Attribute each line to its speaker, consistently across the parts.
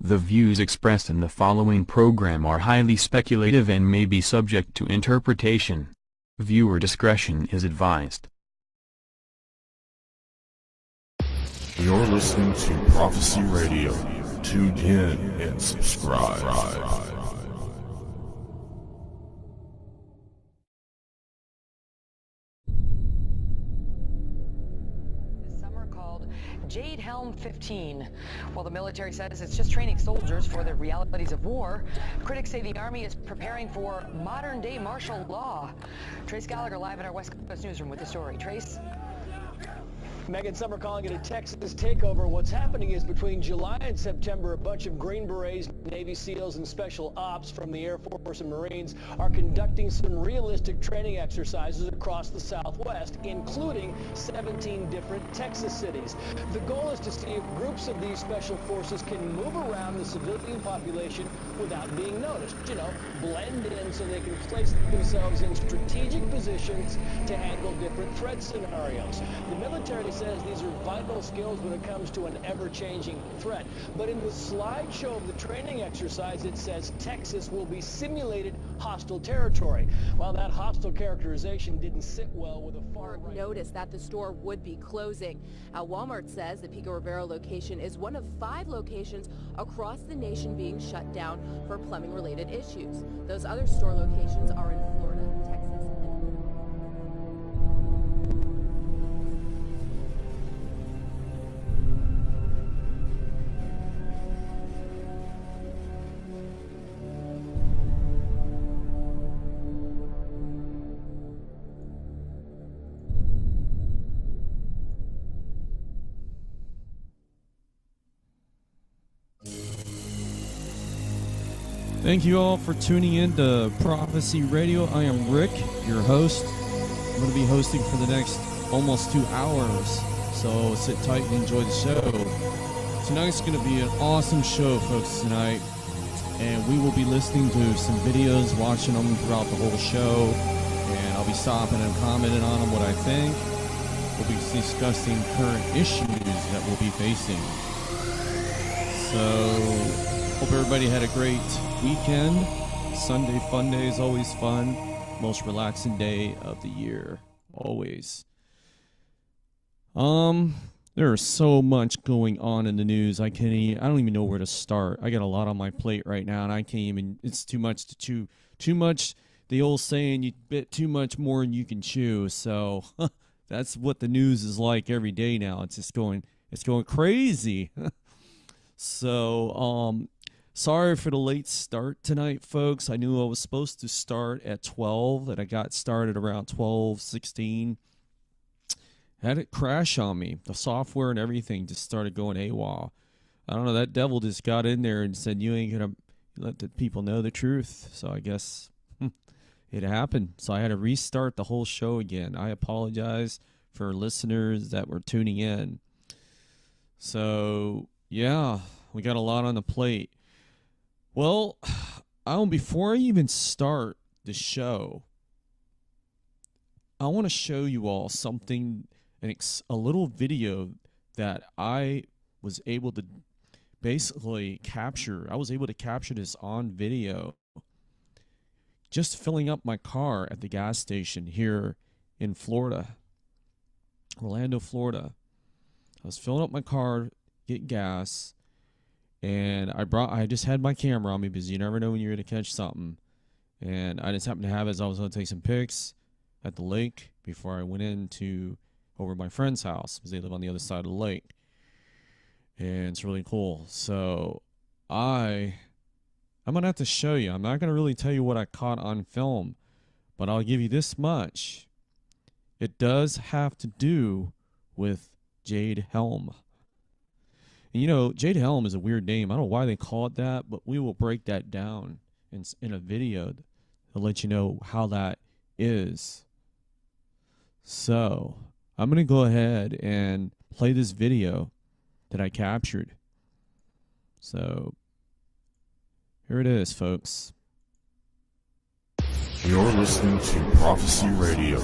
Speaker 1: The views expressed in the following program are highly speculative and may be subject to interpretation. Viewer discretion is advised.
Speaker 2: You're listening to Prophecy Radio. Tune in and subscribe.
Speaker 3: Jade Helm 15. While the military says it's just training soldiers for the realities of war, critics say the Army is preparing for modern-day martial law. Trace Gallagher live in our West Coast newsroom with the story. Trace?
Speaker 4: Megan, some are calling it a Texas takeover. What's happening is between July and September, a bunch of Green Berets, Navy SEALs, and Special Ops from the Air Force and Marines are conducting some realistic training exercises across the Southwest, including 17 different Texas cities. The goal is to see if groups of these special forces can move around the civilian population without being noticed. You know, blend in so they can place themselves in strategic positions to handle different threat scenarios. The military says these are vital skills when it comes to an ever-changing threat. But in the slideshow of the training exercise, it says Texas will be simulated hostile territory. While that hostile characterization didn't sit well with a far-right
Speaker 5: notice that the store would be closing. Walmart says the Pico Rivera location is one of 5 locations across the nation being shut down for plumbing-related issues. Those other store locations are in Florida, Texas,
Speaker 6: Thank you all for tuning in to Prophecy Radio. I am Rick, your host. I'm going to be hosting for the next almost 2 hours, so sit tight and enjoy the show. Tonight's going to be an awesome show, folks, tonight, and we will be listening to some videos, watching them throughout the whole show, and I'll be stopping and commenting on them, what I think. We'll be discussing current issues that we'll be facing. So hope everybody had a great weekend. Sunday fun day is always fun. Most relaxing day of the year, always. There is so much going on in the news. I don't even know where to start. I got a lot on my plate right now, and I can't even. It's too much to chew. Too much. The old saying, you bit too much more than you can chew. So that's what the news is like every day now. It's just going. It's going crazy. So, sorry for the late start tonight, folks. I knew I was supposed to start at 12, and I got started around 12:16. Had it crash on me. The software and everything just started going AWOL. I don't know, that devil just got in there and said, you ain't going to let the people know the truth. So I guess it happened. So I had to restart the whole show again. I apologize for listeners that were tuning in. So, yeah, we got a lot on the plate. Well, before I even start the show, I want to show you all something, a little video that I was able to basically capture. I was able to capture this on video just filling up my car at the gas station here in Florida, Orlando, Florida. I was filling up my car, get gas, and I just had my camera on me because you never know when you're going to catch something. And I just happened to have it as I was going to take some pics at the lake before I went over my friend's house because they live on the other side of the lake. And it's really cool. So I'm going to have to show you. I'm not going to really tell you what I caught on film, but I'll give you this much. It does have to do with Jade Helm. And you know, Jade Helm is a weird name. I don't know why they call it that, but we will break that down in a video to let you know how that is. So I'm going to go ahead and play this video that I captured. So here it is, folks.
Speaker 2: You're listening to Prophecy Radio.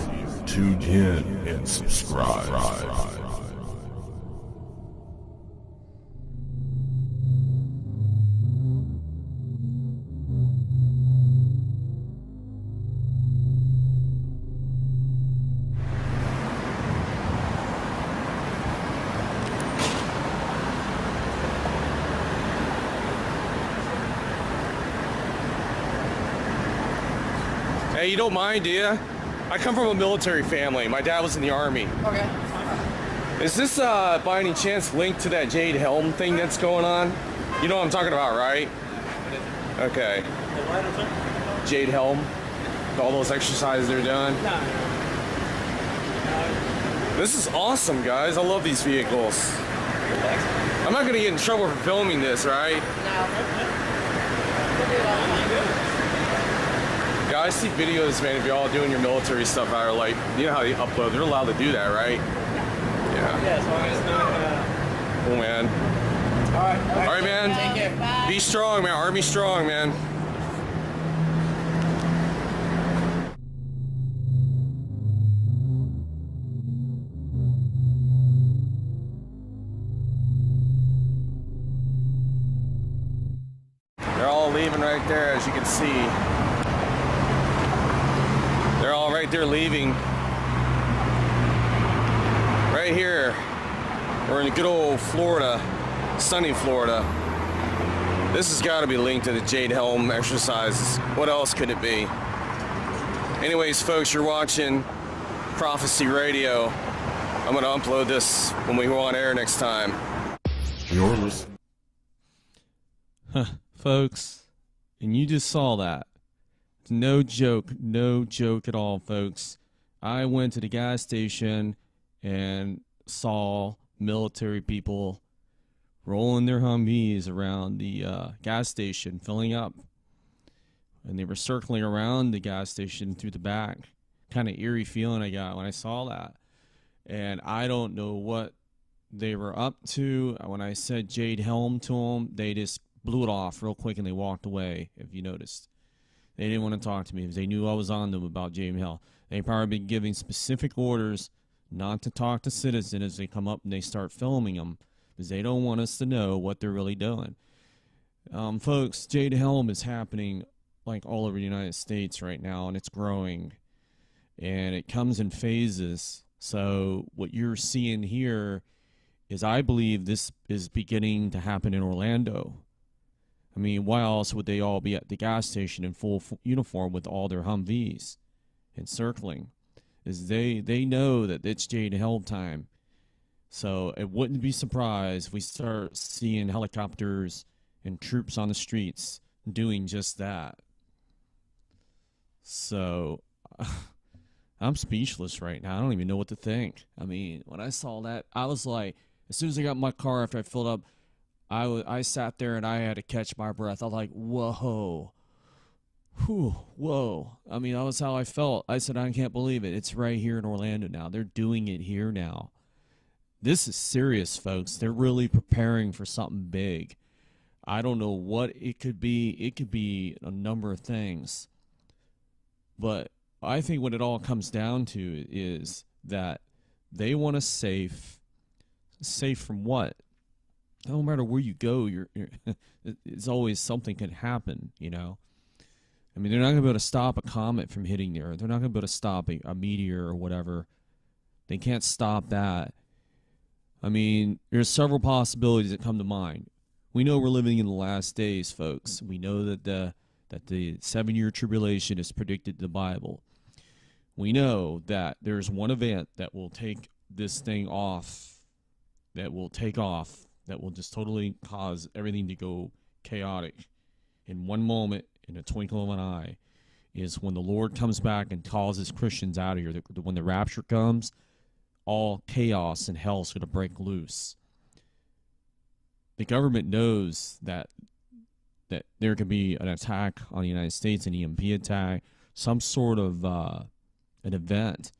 Speaker 2: Tune in and subscribe.
Speaker 7: Hey, you don't mind, do you? I come from a military family. My dad was in the Army.
Speaker 8: Okay.
Speaker 7: Is this, by any chance, linked to that Jade Helm thing that's going on? You know what I'm talking about, right? Okay. Jade Helm? All those exercises they're doing?
Speaker 8: No.
Speaker 7: This is awesome, guys. I love these vehicles. I'm not going to get in trouble for filming this, right? Yeah, I see videos, man, of y'all doing your military stuff out there, like, you know how they upload. They're allowed to do that, right? Yeah.
Speaker 8: Yeah, as long as it's not,
Speaker 7: Cool, man.
Speaker 8: All
Speaker 7: All right, man.
Speaker 8: Take care. Bye.
Speaker 7: Be strong, man. Army strong, man. They're all leaving right there, as you can see. They're all right there leaving. Right here. We're in good old Florida, sunny Florida. This has got to be linked to the Jade Helm exercises. What else could it be? Anyways, folks, you're watching Prophecy Radio. I'm going to upload this when we go on air next time.
Speaker 2: You're listening.
Speaker 6: Folks, and you just saw that. It's no joke at all, folks. I went to the gas station and saw military people rolling their Humvees around the gas station, filling up. And they were circling around the gas station through the back. Kind of eerie feeling I got when I saw that. And I don't know what they were up to. When I said Jade Helm to them, they just blew it off real quick and they walked away, if you noticed. They didn't want to talk to me because they knew I was on them about Jade Helm. They've probably been giving specific orders not to talk to citizens as they come up and they start filming them because they don't want us to know what they're really doing. Folks, Jade Helm is happening like all over the United States right now, and it's growing. And it comes in phases. So what you're seeing here is, I believe this is beginning to happen in Orlando. I mean, why else would they all be at the gas station in full uniform with all their Humvees and circling? Is they know that it's Jade Helm time. So it wouldn't be surprised if we start seeing helicopters and troops on the streets doing just that. So I'm speechless right now. I don't even know what to think. I mean, when I saw that, I was like, as soon as I got in my car after I filled up, I sat there and I had to catch my breath. I was like, whoa. Whew, whoa. I mean, that was how I felt. I said, I can't believe it. It's right here in Orlando now. They're doing it here now. This is serious, folks. They're really preparing for something big. I don't know what it could be. It could be a number of things. But I think what it all comes down to is that they want us safe. Safe from what? No matter where you go, it's always something can happen, you know? I mean, they're not going to be able to stop a comet from hitting the Earth. They're not going to be able to stop a meteor or whatever. They can't stop that. I mean, there's several possibilities that come to mind. We know we're living in the last days, folks. We know that the 7-year tribulation is predicted in the Bible. We know that there's one event that will take this thing off, that will take off, that will just totally cause everything to go chaotic in one moment, in a twinkle of an eye, is when the Lord comes back and calls his Christians out of here. When the rapture comes, all chaos and hell is going to break loose. The government knows that there could be an attack on the United States, an EMP attack, some sort of an event.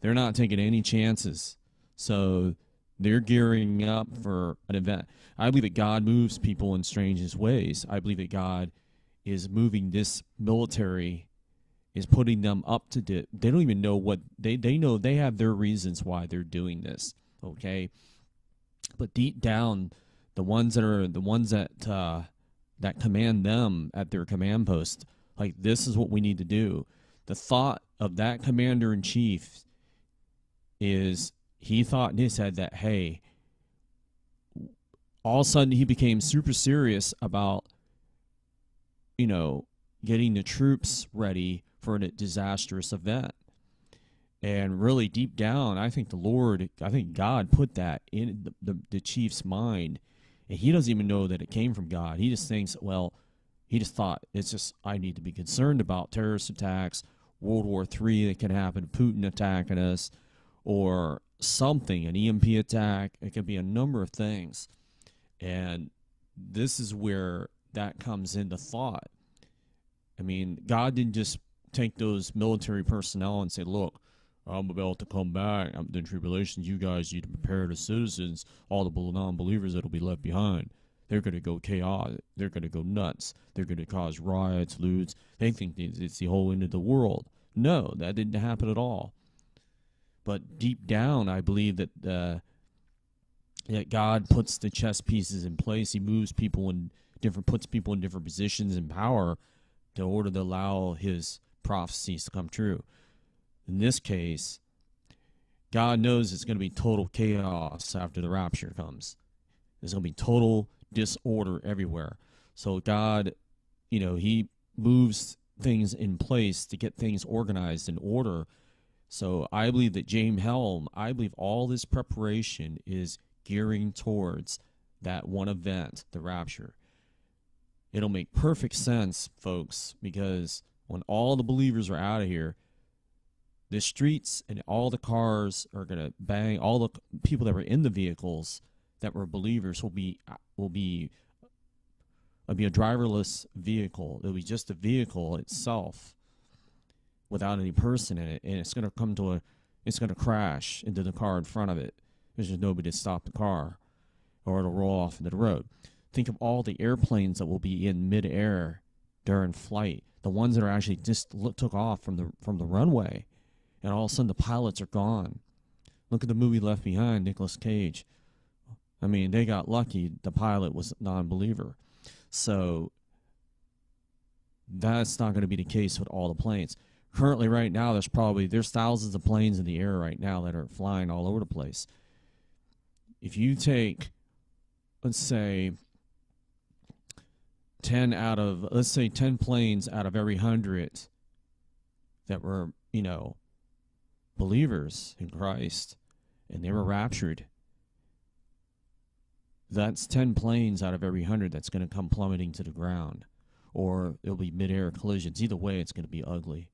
Speaker 6: They're not taking any chances. So they're gearing up for an event. I believe that God moves people in strangest ways. I believe that God is moving this military, is putting them up to they don't even know what they know. They have their reasons why they're doing this, okay? But deep down, the ones that command them at their command post, like, this is what we need to do. The thought of that commander in chief is, he thought in his head that, hey, all of a sudden he became super serious about, getting the troops ready for a disastrous event. And really deep down, I think God put that in the chief's mind. And he doesn't even know that it came from God. He just thinks, well, he just thought, I need to be concerned about terrorist attacks, World War III that can happen, Putin attacking us, or something, an EMP attack. It could be a number of things. And this is where that comes into thought. I mean, God didn't just take those military personnel and say, look, I'm about to come back. The tribulation, you guys need to prepare the citizens, all the non-believers that will be left behind. They're going to go chaos. They're going to go nuts. They're going to cause riots, loots. They think it's the whole end of the world. No, that didn't happen at all. But deep down, I believe that that God puts the chess pieces in place. He moves people puts people in different positions in power in order to allow his prophecies to come true. In this case, God knows it's going to be total chaos after the rapture comes. There's going to be total disorder everywhere. So God, he moves things in place to get things organized in order. So I believe that I believe all this preparation is gearing towards that one event, the rapture. It'll make perfect sense, folks, because when all the believers are out of here, the streets and all the cars are going to bang. All the people that were in the vehicles that were believers will be a driverless vehicle. It'll be just a vehicle itself without any person in it, and it's going to crash into the car in front of it. There's just nobody to stop the car, or it'll roll off into the road. Think of all the airplanes that will be in midair during flight. The ones that are actually just took off from the runway. And all of a sudden, the pilots are gone. Look at the movie Left Behind, Nicolas Cage. I mean, they got lucky. The pilot was a non-believer. So that's not going to be the case with all the planes. Currently, right now, there's thousands of planes in the air right now that are flying all over the place. If you take, let's say 10 planes out of every 100 that were, believers in Christ, and they were raptured, that's 10 planes out of every 100 that's going to come plummeting to the ground, or it'll be mid-air collisions. Either way, it's going to be ugly.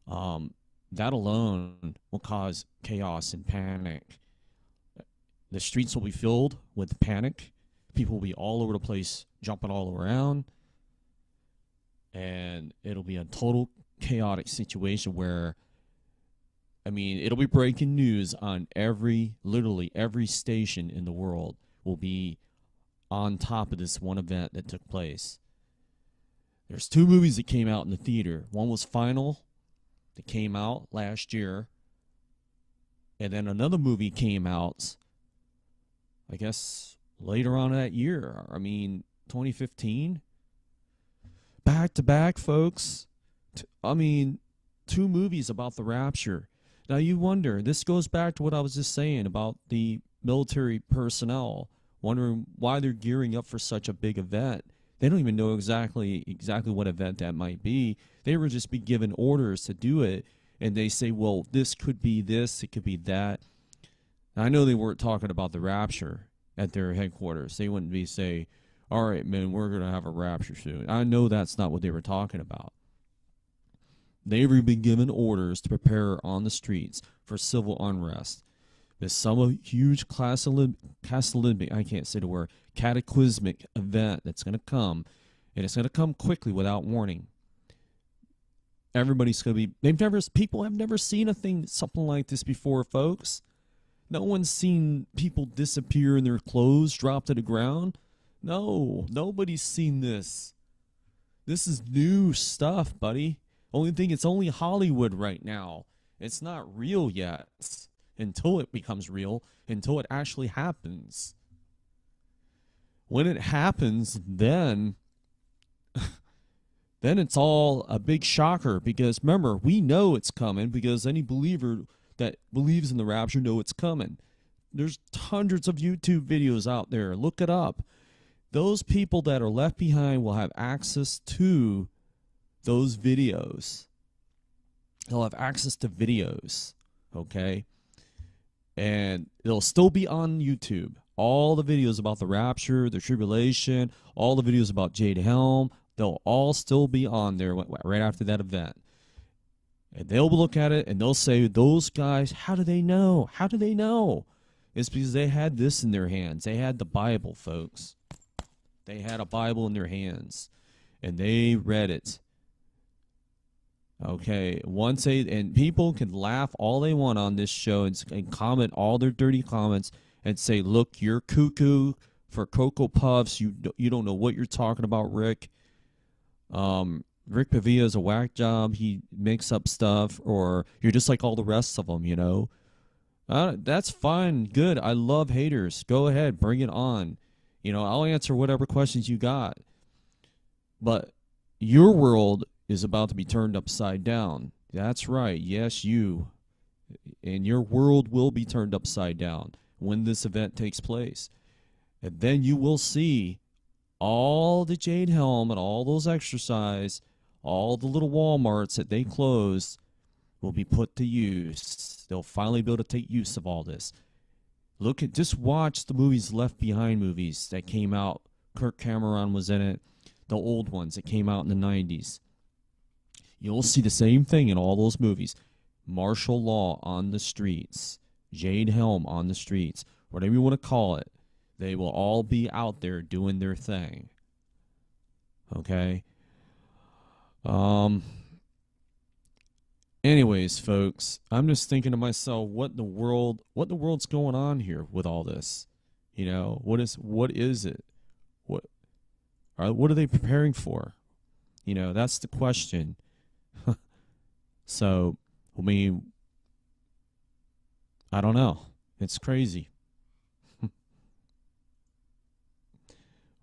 Speaker 6: That alone will cause chaos and panic. The streets will be filled with panic. People will be all over the place, jumping all around, and it'll be a total chaotic situation where, it'll be breaking news on literally every station in the world will be on top of this one event that took place. There's 2 movies that came out in the theater. One was Final, that came out last year. And then another movie came out, I guess, later on that year. 2015. Back to back, folks. 2 movies about the rapture. Now you wonder, this goes back to what I was just saying about the military personnel, wondering why they're gearing up for such a big event. They don't even know exactly what event that might be. They were just be given orders to do it, and they say, well, this could be this, it could be that. Now, I know they weren't talking about the rapture at their headquarters. They wouldn't be say, all right, man, we're going to have a rapture soon. I know that's not what they were talking about. They were being given orders to prepare on the streets for civil unrest. There's some huge cataclysmic event that's going to come, and it's going to come quickly without warning. Everybody's going to be, people have never seen something like this before, folks. No one's seen people disappear and their clothes drop to the ground. No, nobody's seen this. This is new stuff, buddy. Only thing, it's only Hollywood right now. It's not real yet until it becomes real, until it actually happens. When it happens, then it's all a big shocker, because remember, we know it's coming because any believer that believes in the rapture know it's coming. There's hundreds of YouTube videos out there. Look it up. Those people that are left behind will have access to those videos. They'll have access to videos, okay? And it'll still be on YouTube. All the videos about the rapture, the tribulation, all the videos about Jade Helm, they'll all still be on there right after that event. And they'll look at it and they'll say, those guys, how do they know? How do they know? It's because they had this in their hands. They had the Bible, folks. They had a Bible in their hands. And they read it. Okay, and people can laugh all they want on this show and comment all their dirty comments and say, look, you're cuckoo for Cocoa Puffs. You don't know what you're talking about, Rick. Rick Pavia is a whack job. He makes up stuff, or you're just like all the rest of them, you know. That's fine, good. I love haters. Go ahead, bring it on. You know, I'll answer whatever questions you got. But your world is about to be turned upside down. That's right. Yes, you. And your world will be turned upside down when this event takes place. And then you will see all the Jade Helm and all those exercise, all the little Walmarts that they closed will be put to use. They'll finally be able to take use of all this. Just watch the movies, Left Behind movies that came out. Kirk Cameron was in it. The old ones that came out in the 90s. You'll see the same thing in all those movies. Martial law on the streets. Jade Helm on the streets. Whatever you want to call it. They will all be out there doing their thing. Okay? Anyways, folks, I'm just thinking to myself, what in the world's going on here with all this? You know, what is it? What are they preparing for? You know, that's the question. So, I mean, I don't know. It's crazy.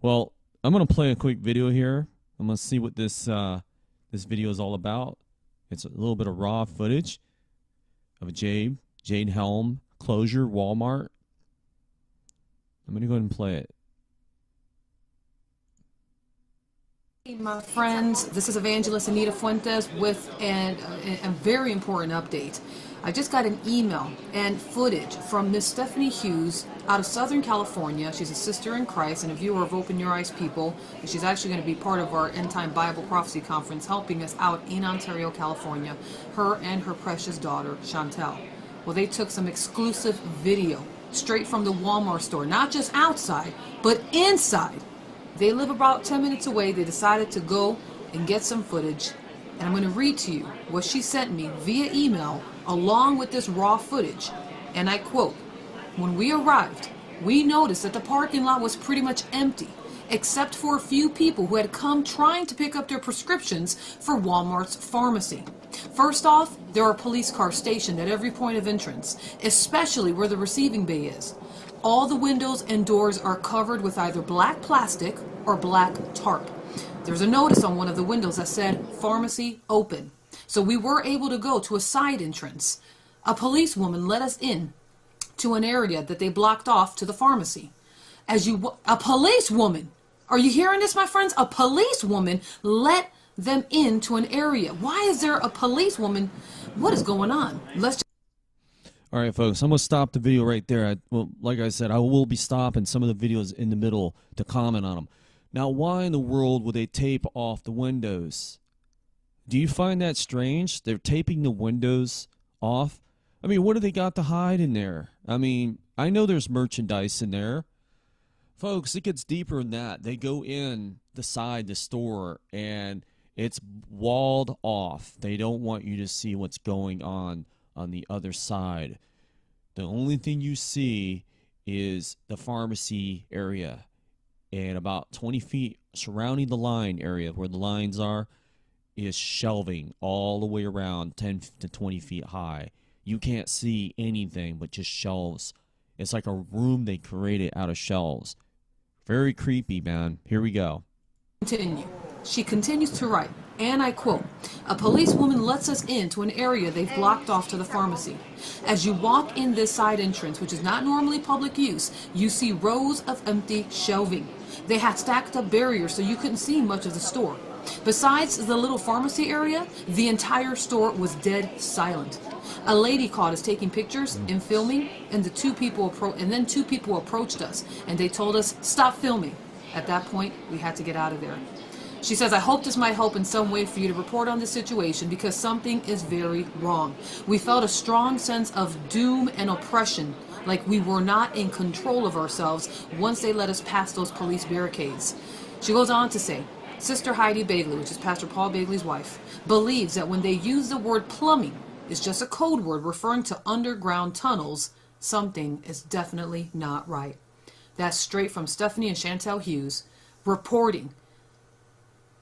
Speaker 6: Well, I'm going to play a quick video here. I'm going to see what this video is all about. It's a little bit of raw footage of a Jade Helm closure, Walmart. I'm going to go ahead and play it.
Speaker 9: My friends, this is Evangelist Anita Fuentes with a very important update. I just got an email and footage from Miss Stephanie Hughes out of Southern California. She's a sister in Christ and a viewer of Open Your Eyes People. And she's actually going to be part of our End Time Bible Prophecy Conference, helping us out in Ontario, California, her and her precious daughter, Chantel. Well, they took some exclusive video straight from the Walmart store, not just outside, but inside. They live about 10 minutes away. They decided to go and get some footage. And I'm going to read to you what she sent me via email along with this raw footage. And I quote, "When we arrived, we noticed that the parking lot was pretty much empty, except for a few people who had come trying to pick up their prescriptions for Walmart's pharmacy. First off, there are police cars stationed at every point of entrance, especially where the receiving bay is. All the windows and doors are covered with either black plastic or black tarp. There's a notice on one of the windows that said, 'Pharmacy open.' So we were able to go to a side entrance. A policewoman let us in to an area that they blocked off to the pharmacy. A policewoman! Are you hearing this, my friends? A policewoman let them into an area. Why is there a policewoman? What is going on?
Speaker 6: All right, folks, I'm going to stop the video right there. Well, like I said, I will be stopping some of the videos in the middle to comment on them. Now, why in the world would they tape off the windows? Do you find that strange? They're taping the windows off? I mean, what do they got to hide in there? I mean, I know there's merchandise in there. Folks, it gets deeper than that. They go in the store, and it's walled off. They don't want you to see what's going on the other side. The only thing you see is the pharmacy area, and about 20 feet surrounding the line area where the lines are is shelving all the way around 10 to 20 feet high. You can't see anything but just shelves. It's like a room they created out of shelves. Very creepy, man. Here we go.
Speaker 9: Continue. She continues to write, and I quote, "A policewoman lets us into an area they've blocked off to the pharmacy. As you walk in this side entrance, which is not normally public use, you see rows of empty shelving. They had stacked up barriers so you couldn't see much of the store. Besides the little pharmacy area, the entire store was dead silent. A lady caught us taking pictures and filming, and two people approached us, and they told us, "Stop filming." At that point, we had to get out of there. She says, "I hope this might help in some way for you to report on this situation because something is very wrong. We felt a strong sense of doom and oppression, like we were not in control of ourselves once they let us pass those police barricades." She goes on to say, Sister Heidi Bagley, which is Pastor Paul Bagley's wife, believes that when they use the word plumbing, it's just a code word referring to underground tunnels, something is definitely not right. That's straight from Stephanie and Chantel Hughes, reporting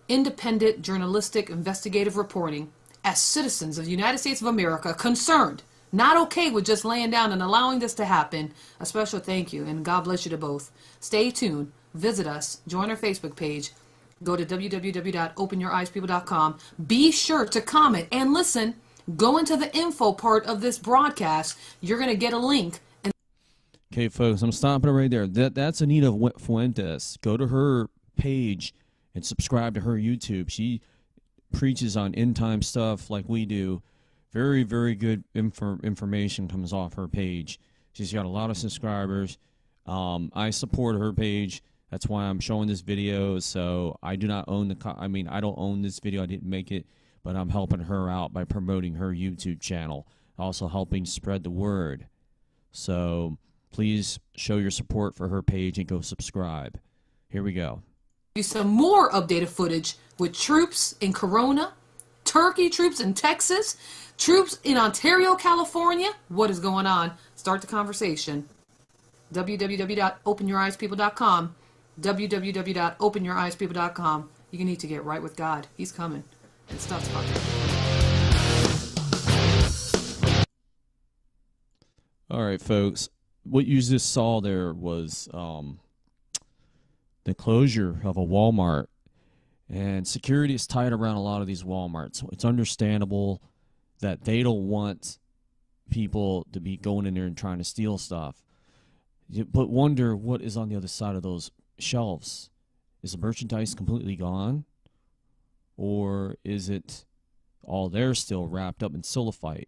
Speaker 9: independent journalistic investigative reporting as citizens of the United States of America, concerned, not okay with just laying down and allowing this to happen. A special thank you and God bless you to both. Stay tuned, visit us, join our Facebook page, go to www.openyoureyespeople.com. Be sure to comment and listen. Go into the info part of this broadcast. You're going to get a link.
Speaker 6: Okay, folks, I'm stopping it right there. That's Anita Fuentes. Go to her page and subscribe to her YouTube. She preaches on end-time stuff like we do. Very, very good information comes off her page. She's got a lot of subscribers. I support her page. That's why I'm showing this video. So I do not own I don't own this video. I didn't make it, but I'm helping her out by promoting her YouTube channel. Also helping spread the word. So please show your support for her page and go subscribe. Here we go.
Speaker 9: Some more updated footage with troops in Corona, Turkey troops in Texas, troops in Ontario, California. What is going on? Start the conversation. www.openyoureyespeople.com. www.openyoureyespeople.com. You need to get right with God. He's coming. And stuff's coming.
Speaker 6: All right, folks. What you just saw there was the closure of a Walmart, and security is tight around a lot of these Walmarts. It's understandable that they don't want people to be going in there and trying to steal stuff. But wonder what is on the other side of those shelves. Is the merchandise completely gone? Or is it all there still wrapped up in cellophane?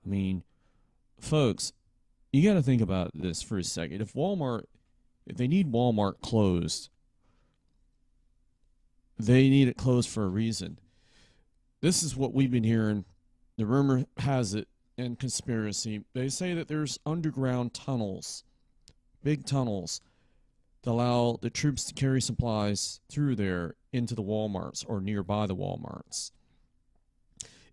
Speaker 6: I mean, folks, you got to think about this for a second. If they need Walmart closed, they need it closed for a reason. This is what we've been hearing. The rumor has it, and conspiracy. They say that there's underground tunnels, big tunnels, that allow the troops to carry supplies through there into the Walmarts or nearby the Walmarts.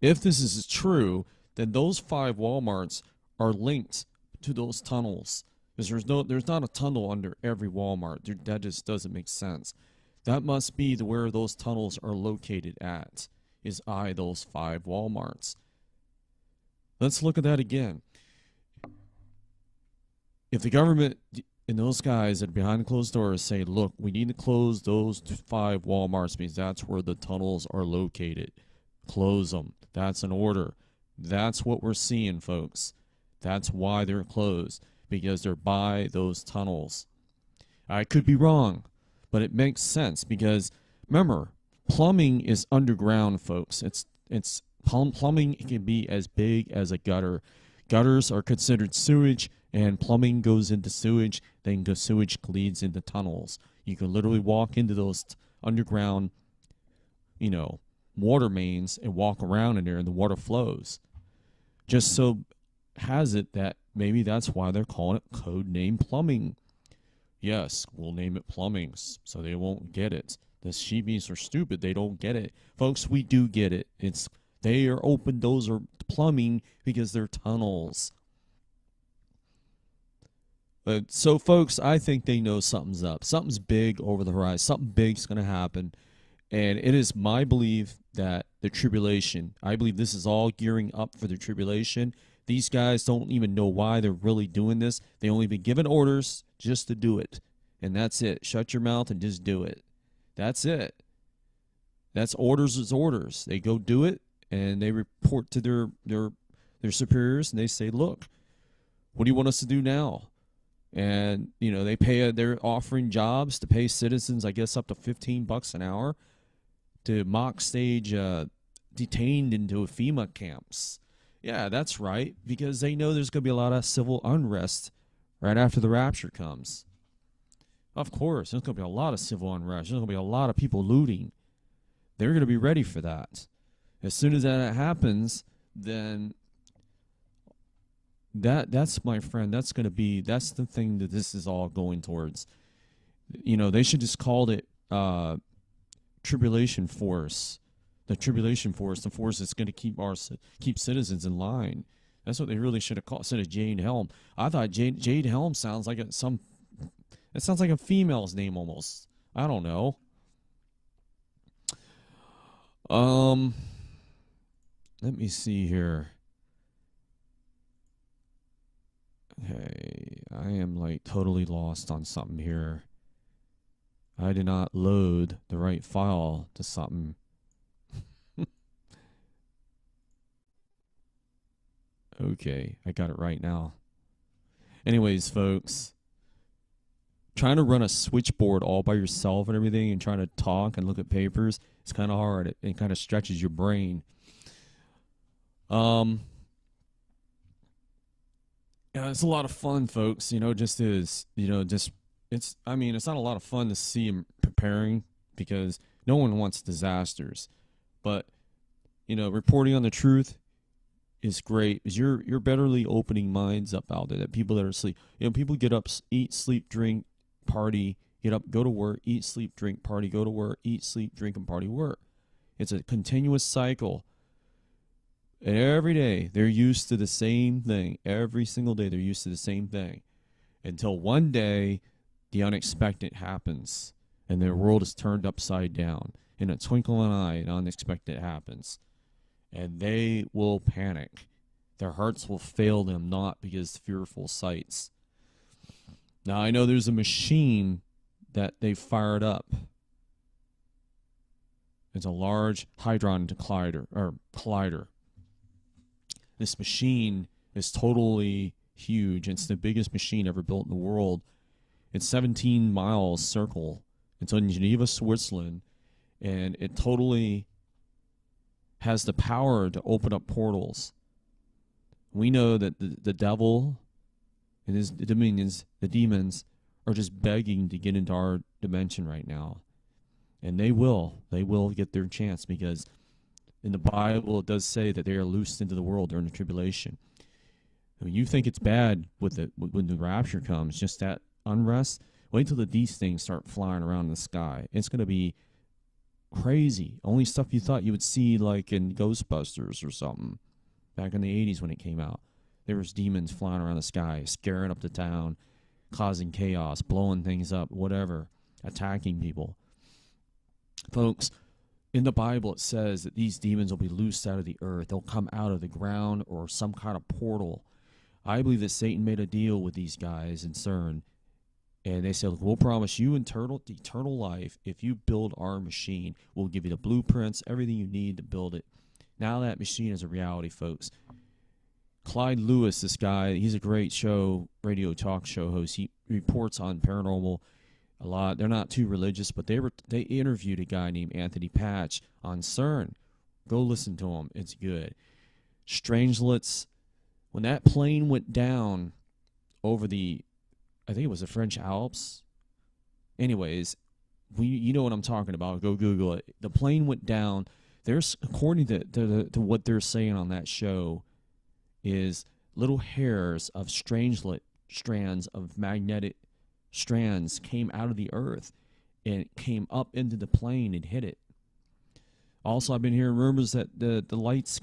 Speaker 6: If this is true, then those 5 Walmarts are linked to those tunnels. Because there's not a tunnel under every Walmart. That just doesn't make sense. That must be where those tunnels are located at, is those 5 Walmarts. Let's look at that again. If the government and those guys that are behind closed doors say, look, we need to close those 5 Walmarts because that's where the tunnels are located. Close them. That's an order. That's what we're seeing, folks. That's why they're closed. Because they're by those tunnels. I could be wrong, but it makes sense because remember, plumbing is underground, folks. Plumbing can be as big as a gutter. Gutters are considered sewage, and plumbing goes into sewage. Then the sewage leads into tunnels. You can literally walk into those underground, water mains and walk around in there, and the water flows. Just so has it that maybe that's why they're calling it code name plumbing. Yes, we'll name it plumbing so they won't get it. The sheepies are stupid. They don't get it. Folks, we do get it. They are open. Those are plumbing because they're tunnels. So, folks, I think they know something's up. Something's big over the horizon. Something big's going to happen. And it is my belief that the tribulation, I believe this is all gearing up for the tribulation. These guys don't even know why they're really doing this. They only been given orders just to do it. And that's it. Shut your mouth and just do it. That's it. That's orders is orders. They go do it, and they report to their superiors, and they say, look, what do you want us to do now? And, they're offering jobs to pay citizens, I guess, up to $15 an hour. to mock stage detained into FEMA camps. Yeah, that's right, because they know there's going to be a lot of civil unrest right after the rapture comes. Of course, there's going to be a lot of civil unrest. There's going to be a lot of people looting. They're going to be ready for that. As soon as that happens, then that's my friend. That's the thing that this is all going towards. You know, they should just call it tribulation force. The tribulation force, the force that's going to keep citizens in line. That's what they really should have called instead of Jade Helm. I thought Jade Helm sounds like it sounds like a female's name almost. I don't know. Let me see here. Hey, I am like totally lost on something here. I did not load the right file to something. Okay, I got it right now. Anyways, folks, trying to run a switchboard all by yourself and everything and trying to talk and look at papers, it's kind of hard. It kind of stretches your brain. Yeah, it's a lot of fun, folks. You know, it's not a lot of fun to see him preparing because no one wants disasters. But, you know, reporting on the truth is great because you're betterly opening minds up out there that people that are asleep. You know, people get up, eat, sleep, drink, party, get up, go to work, eat, sleep, drink, party, go to work, eat, sleep, drink, and party, work. It's a continuous cycle. And every day, they're used to the same thing. Every single day, they're used to the same thing. Until one day, the unexpected happens. And their world is turned upside down. In a twinkle of an eye, an unexpected happens. And they will panic. Their hearts will fail them, not because fearful sights. Now, I know there's a machine that they fired up. It's a large hadron collider. This machine is totally huge. It's the biggest machine ever built in the world. It's 17 miles circle. It's in Geneva, Switzerland, and it totally has the power to open up portals. We know that the devil and his dominions, the demons, are just begging to get into our dimension right now. And they will get their chance because in the Bible, it does say that they are loosed into the world during the tribulation. I mean, you think it's bad when the rapture comes, just that unrest. Wait till these things start flying around in the sky. It's going to be crazy. Only stuff you thought you would see like in Ghostbusters or something back in the 80s when it came out. There was demons flying around the sky, scaring up the town, causing chaos, blowing things up, whatever, attacking people. Folks, in the Bible, it says that these demons will be loosed out of the earth. They'll come out of the ground or some kind of portal. I believe that Satan made a deal with these guys in CERN. And they said, look, we'll promise you eternal life if you build our machine. We'll give you the blueprints, everything you need to build it. Now that machine is a reality, folks. Clyde Lewis, this guy, he's a great radio talk show host. He reports on paranormal a lot. They're not too religious, but they interviewed a guy named Anthony Patch on CERN. Go listen to him. It's good. Strangelets. When that plane went down over I think it was the French Alps. Anyways, you know what I'm talking about. Go Google it. The plane went down. There's, according to what they're saying on that show, is little hairs of strangelet strands of magnetic strands came out of the earth and came up into the plane and hit it. Also, I've been hearing rumors that the lights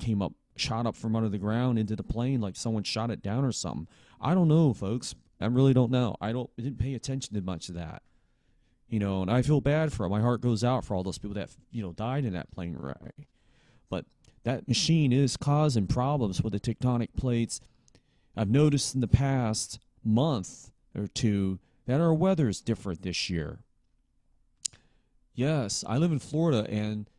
Speaker 6: shot up from under the ground into the plane like someone shot it down or something. I don't know, folks. I really don't know. I didn't pay attention to much of that. You know, and I feel bad for it. My heart goes out for all those people that, died in that plane wreck. But that machine is causing problems with the tectonic plates. I've noticed in the past month or two that our weather is different this year. Yes, I live in Florida, and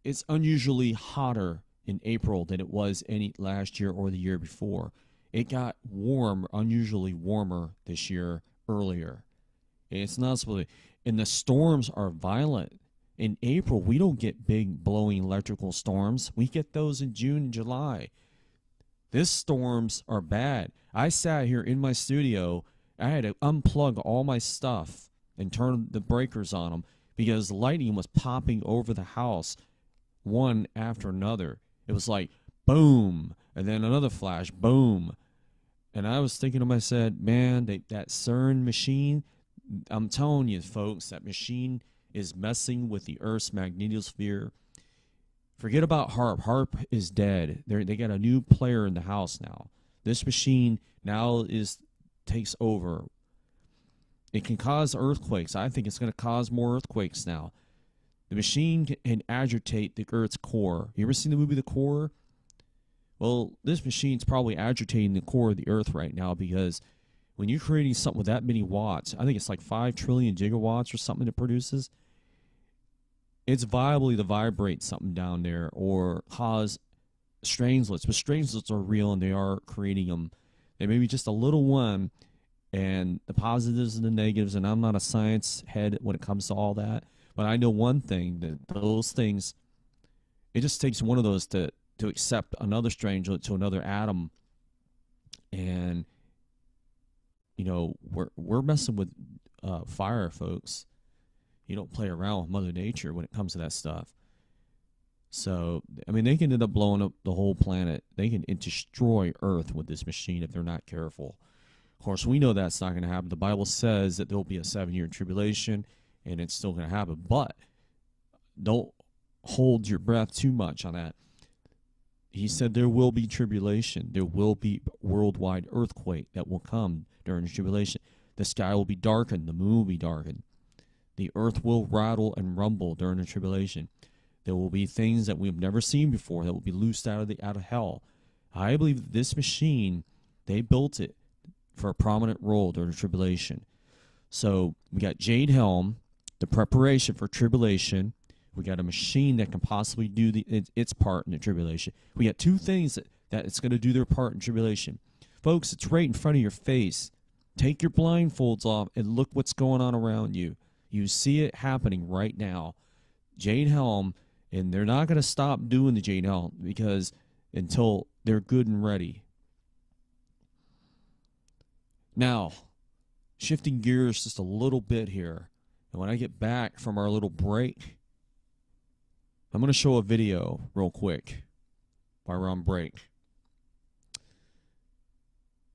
Speaker 6: it's unusually hotter in April than it was any last year or the year before. It got warm, unusually warmer this year earlier. It's not supposed to, and the storms are violent. in April, we don't get big blowing electrical storms. We get those in June and July. These storms are bad. I sat here in my studio. I had to unplug all my stuff and turn the breakers on them because the lightning was popping over the house one after another. It was like boom, and then another flash, boom. And I was thinking to myself, man, that CERN machine, I'm telling you, folks, that machine is messing with the Earth's magnetosphere. Forget about HARP. HARP is dead. They got a new player in the house now. This machine now takes over. It can cause earthquakes. I think it's going to cause more earthquakes now. The machine can agitate the Earth's core. You ever seen the movie The Core? Well, this machine's probably agitating the core of the Earth right now because when you're creating something with that many watts, I think it's like 5 trillion gigawatts or something it produces, it's viable to vibrate something down there or cause strangelets. But strangelets are real and they are creating them. They may be just a little one, and the positives and the negatives, and I'm not a science head when it comes to all that, but I know one thing, that those things, it just takes one of those to accept another strangelet to another atom. And, you know, we're messing with fire, folks. You don't play around with Mother Nature when it comes to that stuff. So, I mean, they can end up blowing up the whole planet. They can destroy Earth with this machine if they're not careful. Of course, we know that's not going to happen. The Bible says that there'll be a 7-year tribulation, and it's still going to happen. But don't hold your breath too much on that. He said there will be tribulation. There will be worldwide earthquake that will come during the tribulation. The sky will be darkened. The moon will be darkened. The earth will rattle and rumble during the tribulation. There will be things that we've never seen before that will be loosed out of hell. I believe that this machine, they built it for a prominent role during the tribulation. So we got Jade Helm, the preparation for tribulation. We got a machine that can possibly do its part in the tribulation. We got two things that it's going to do their part in tribulation. Folks, it's right in front of your face. Take your blindfolds off and look what's going on around you. You see it happening right now. Jade Helm, and they're not going to stop doing the Jade Helm because until they're good and ready. Now, shifting gears just a little bit here. And when I get back from our little break, I'm going to show a video real quick while we're on break.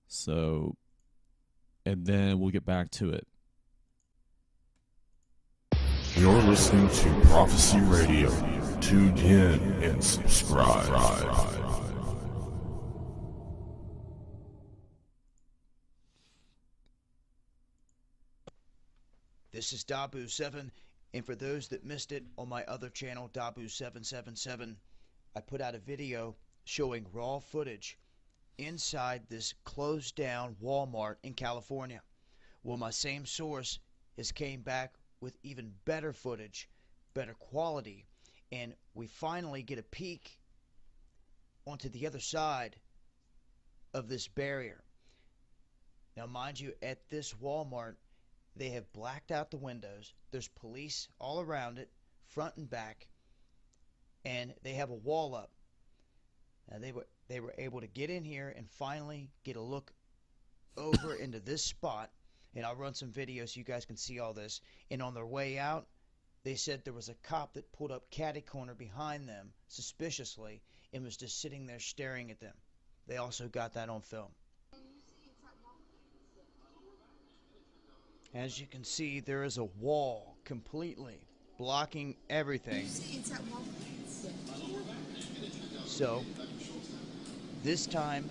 Speaker 6: So, and then we'll get back to it.
Speaker 2: You're listening to Prophecy Radio. Tune in and subscribe.
Speaker 10: This is fooled7, and for those that missed it on my other channel, fooled777, I put out a video showing raw footage inside this closed down Walmart in California. Well, my same source has came back with even better footage, better quality, and we finally get a peek onto the other side of this barrier. Now, mind you, at this Walmart, they have blacked out the windows. There's police all around it, front and back, and they have a wall up. Now, they were able to get in here and finally get a look over into this spot. And I'll run some videos so you guys can see all this. And on their way out, they said there was a cop that pulled up catty corner behind them suspiciously and was just sitting there staring at them. They also got that on film. As you can see, there is a wall completely blocking everything. So, this time,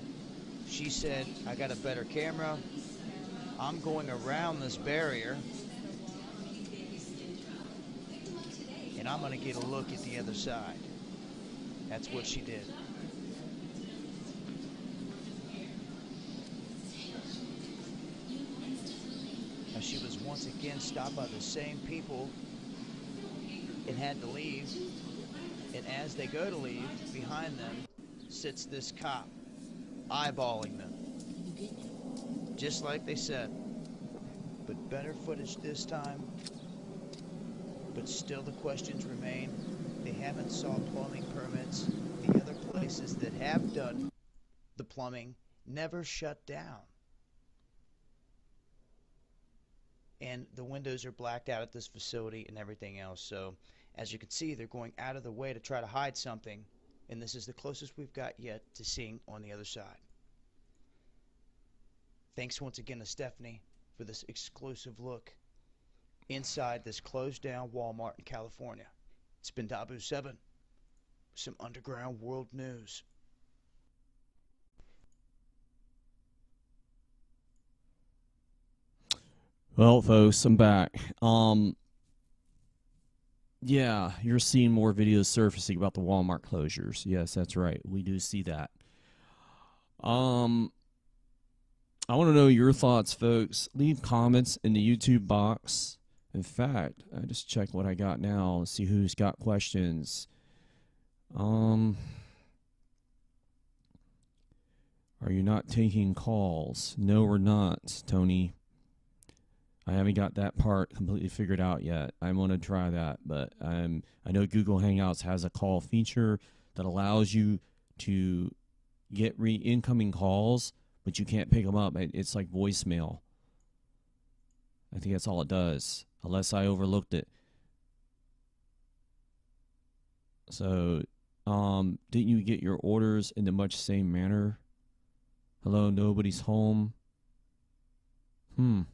Speaker 10: she said, I got a better camera. I'm going around this barrier, and I'm going to get a look at the other side. That's what she did. Now, she was once again stopped by the same people and had to leave. And as they go to leave, behind them sits this cop, eyeballing them. Just like they said, but better footage this time. but still the questions remain. They haven't sought plumbing permits. The other places that have done the plumbing never shut down. And the windows are blacked out at this facility and everything else. So as you can see, they're going out of the way to try to hide something, and this is the closest we've got yet to seeing on the other side. Thanks once again to Stephanie for this exclusive look inside this closed down Walmart in California. It's been Dabu7 with some underground world news.
Speaker 6: Well, folks, I'm back. Yeah, you're seeing more videos surfacing about the Walmart closures. Yes, that's right. We do see that. I want to know your thoughts, folks. Leave comments in the YouTube box. In fact, I just checked what I got now. Let's see who's got questions. Are you not taking calls? No, we're not, Tony. I haven't got that part completely figured out yet. I'm going to try that, but I know Google Hangouts has a call feature that allows you to get incoming calls, but you can't pick them up. It's like voicemail. I think that's all it does, unless I overlooked it. So, didn't you get your orders in the much same manner? Hello, nobody's home. I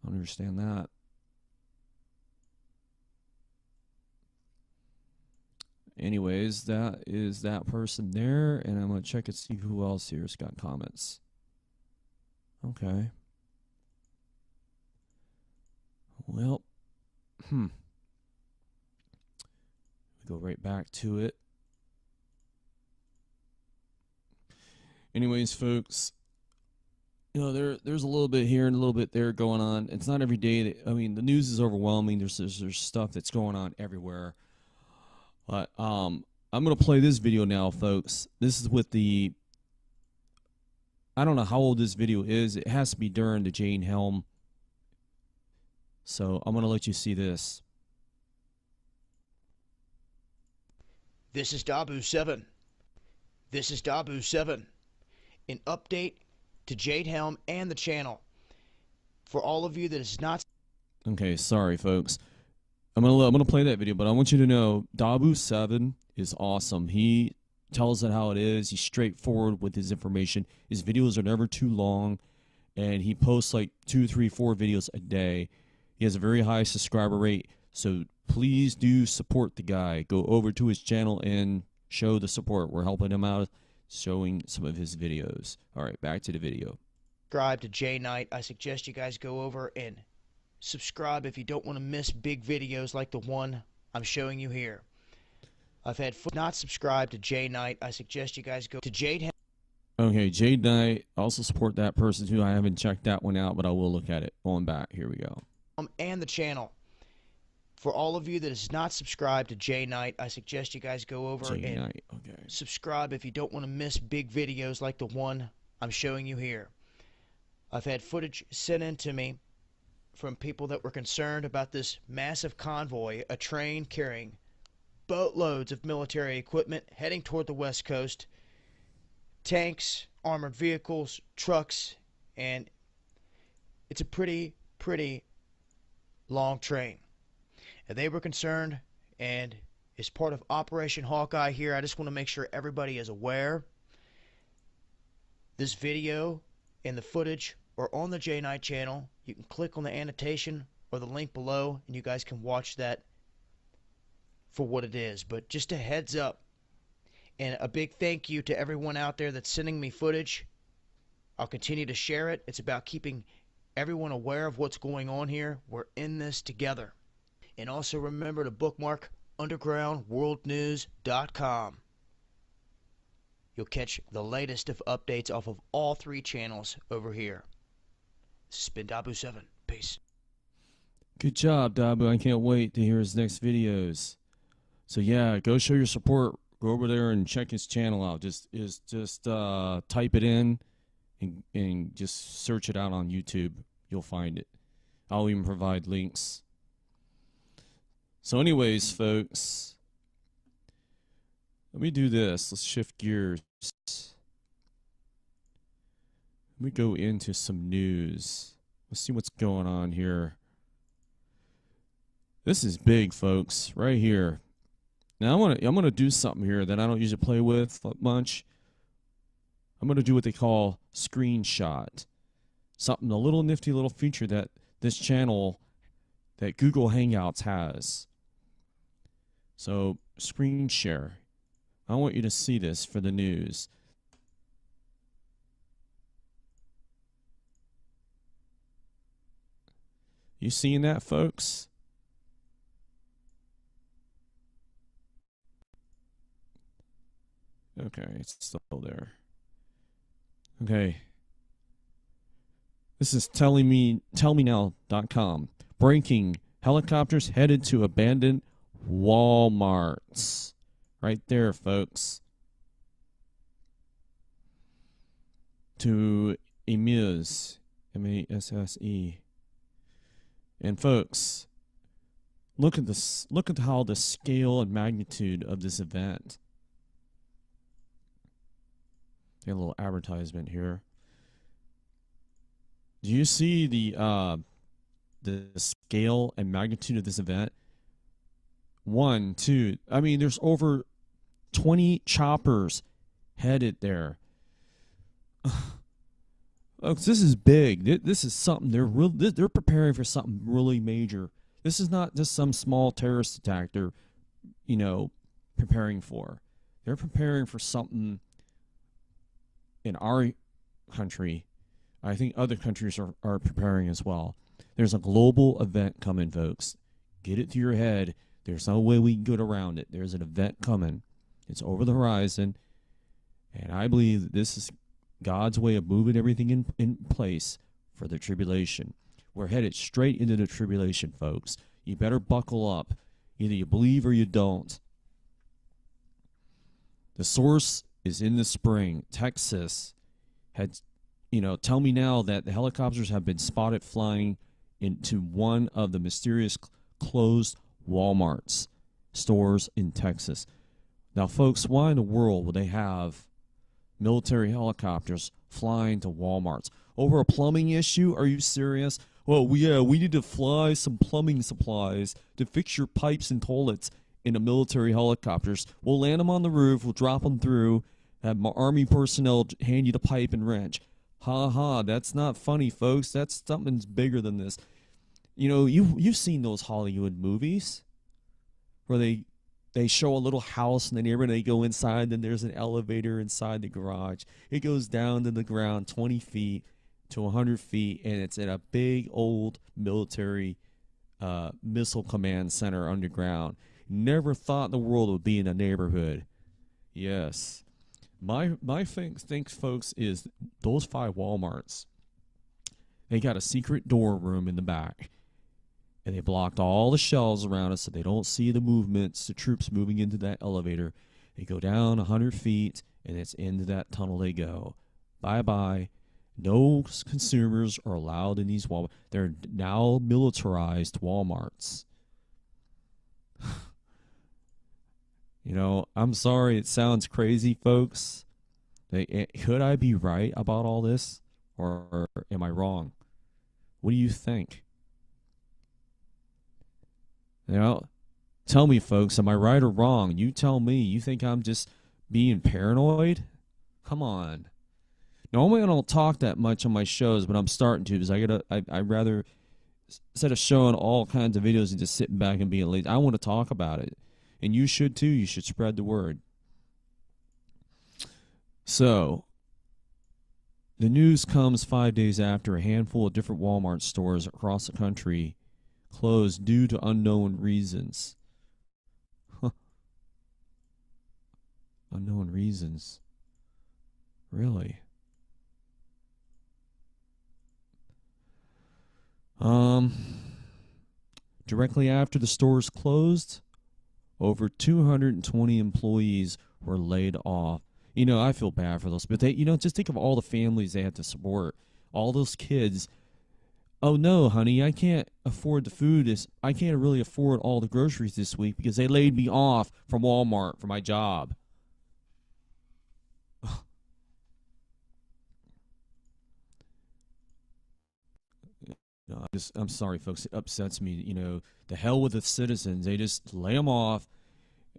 Speaker 6: don't understand that. Anyways, that is that person there, and I'm going to check and see who else here's got comments. Okay. Well, we go right back to it. Anyways, folks, you know, there's a little bit here and a little bit there going on. It's not every day that, I mean, the news is overwhelming. There's stuff that's going on everywhere. But I'm going to play this video now, folks. This is with the, I don't know how old this video is. It has to be during the Jane Helm. So I'm going to let you see this.
Speaker 10: This is Dabu7. This is Dabu7. An update to Jade Helm and the channel. For all of you that is not...
Speaker 6: Okay, sorry, folks. I'm gonna play that video, but I want you to know Dabu7 is awesome. He tells it how it is. He's straightforward with his information. His videos are never too long, and he posts like 2, 3, 4 videos a day. He has a very high subscriber rate, so please do support the guy. Go over to his channel and show the support. We're helping him out, showing some of his videos. All right, back to the video.
Speaker 10: Subscribe to J Knight. I suggest you guys go over and subscribe if you don't want to miss big videos like the one I'm showing you here. I've had not subscribed to J Knight. I suggest you guys go to Jade Helm.
Speaker 6: Okay, Jade Knight. Also support that person too. I haven't checked that one out, but I will look at it. Going back, here we go.
Speaker 10: And the channel. For all of you that is not subscribed to J Knight, I suggest you guys go over and subscribe if you don't want to miss big videos like the one I'm showing you here. I've had footage sent in to me from people that were concerned about this massive convoy, a train carrying boatloads of military equipment heading toward the West Coast, tanks, armored vehicles, trucks, and it's a pretty long train. And they were concerned, and as part of Operation Hawkeye here, I just want to make sure everybody is aware. This video and the footage are on the J Knight channel. You can click on the annotation or the link below, and you guys can watch that for what it is. But just a heads up, and a big thank you to everyone out there that's sending me footage. I'll continue to share it. It's about keeping everyone aware of what's going on here. We're in this together. And also remember to bookmark undergroundworldnews.com. You'll catch the latest of updates off of all 3 channels over here. This has been Dabu7. Peace.
Speaker 6: Good job, Dabu. I can't wait to hear his next videos. So yeah, go show your support. Go over there and check his channel out. Just type it in and just search it out on YouTube. You'll find it. I'll even provide links. So anyways, folks, let me do this. Let's shift gears. Let me go into some news. Let's see what's going on here. This is big, folks, right here. Now I'm gonna do something here that I don't usually play with much. I'm gonna do what they call screenshot. Something, a little nifty little feature that this channel, that Google Hangouts has. So screen share. I want you to see this for the news. You seeing that, folks? Okay, it's still there. Okay. This is tellmenow.com. Breaking: helicopters headed to abandoned Walmarts. Right there, folks. To Amuse. M-A-S-S-E. And folks, look at this. Look at how the scale and magnitude of this event. A little advertisement here. Do you see the scale and magnitude of this event? 1, 2. I mean, there's over 20 choppers headed there. Folks, this is big. This is something they're preparing for something really major. This is not just some small terrorist attack they're, preparing for. They're preparing for something in our country. I think other countries are preparing as well. There's a global event coming, folks. Get it to your head. There's no way we can get around it. There's an event coming. It's over the horizon. And I believe that this is God's way of moving everything in place for the tribulation. We're headed straight into the tribulation, folks. You better buckle up. Either you believe or you don't. The source is in the spring. Texas had, tell me now that the helicopters have been spotted flying into one of the mysterious closed Walmart's stores in Texas. Now, folks, why in the world would they have military helicopters flying to Walmart's? Over a plumbing issue? Are you serious? Well, we need to fly some plumbing supplies to fix your pipes and toilets in the military helicopters. We'll land them on the roof, we'll drop them through, have my army personnel hand you the pipe and wrench. Ha ha, that's not funny, folks. That's something's bigger than this. You've seen those Hollywood movies where they show a little house in the neighborhood, they go inside, then there's an elevator inside the garage. It goes down to the ground 20 feet to 100 feet, and it's in a big old military missile command center underground. Never thought in the world it would be in a neighborhood. Yes. My thing, folks, is those 5 Walmarts, they got a secret door room in the back. And they blocked all the shelves around us so they don't see the movements, the troops moving into that elevator. They go down 100 feet, and it's into that tunnel they go. Bye-bye. No consumers are allowed in these Walmarts. They're now militarized Walmarts. I'm sorry it sounds crazy, folks. Could I be right about all this, or am I wrong? What do you think? Tell me, folks, am I right or wrong? You tell me. You think I'm just being paranoid? Come on. Normally I don't talk that much on my shows, but I'm starting to because I'd rather, instead of showing all kinds of videos and just sitting back and being lazy, I want to talk about it. And you should too. You should spread the word. So, the news comes 5 days after a handful of different Walmart stores across the country closed due to unknown reasons. Unknown reasons. Really? Directly after the stores closed, over 220 employees were laid off. I feel bad for those, but they, just think of all the families they had to support. All those kids, oh no, honey, I can't afford the food. I can't really afford all the groceries this week because they laid me off from Walmart for my job. No, I'm sorry, folks. It upsets me. The hell with the citizens. They just lay them off,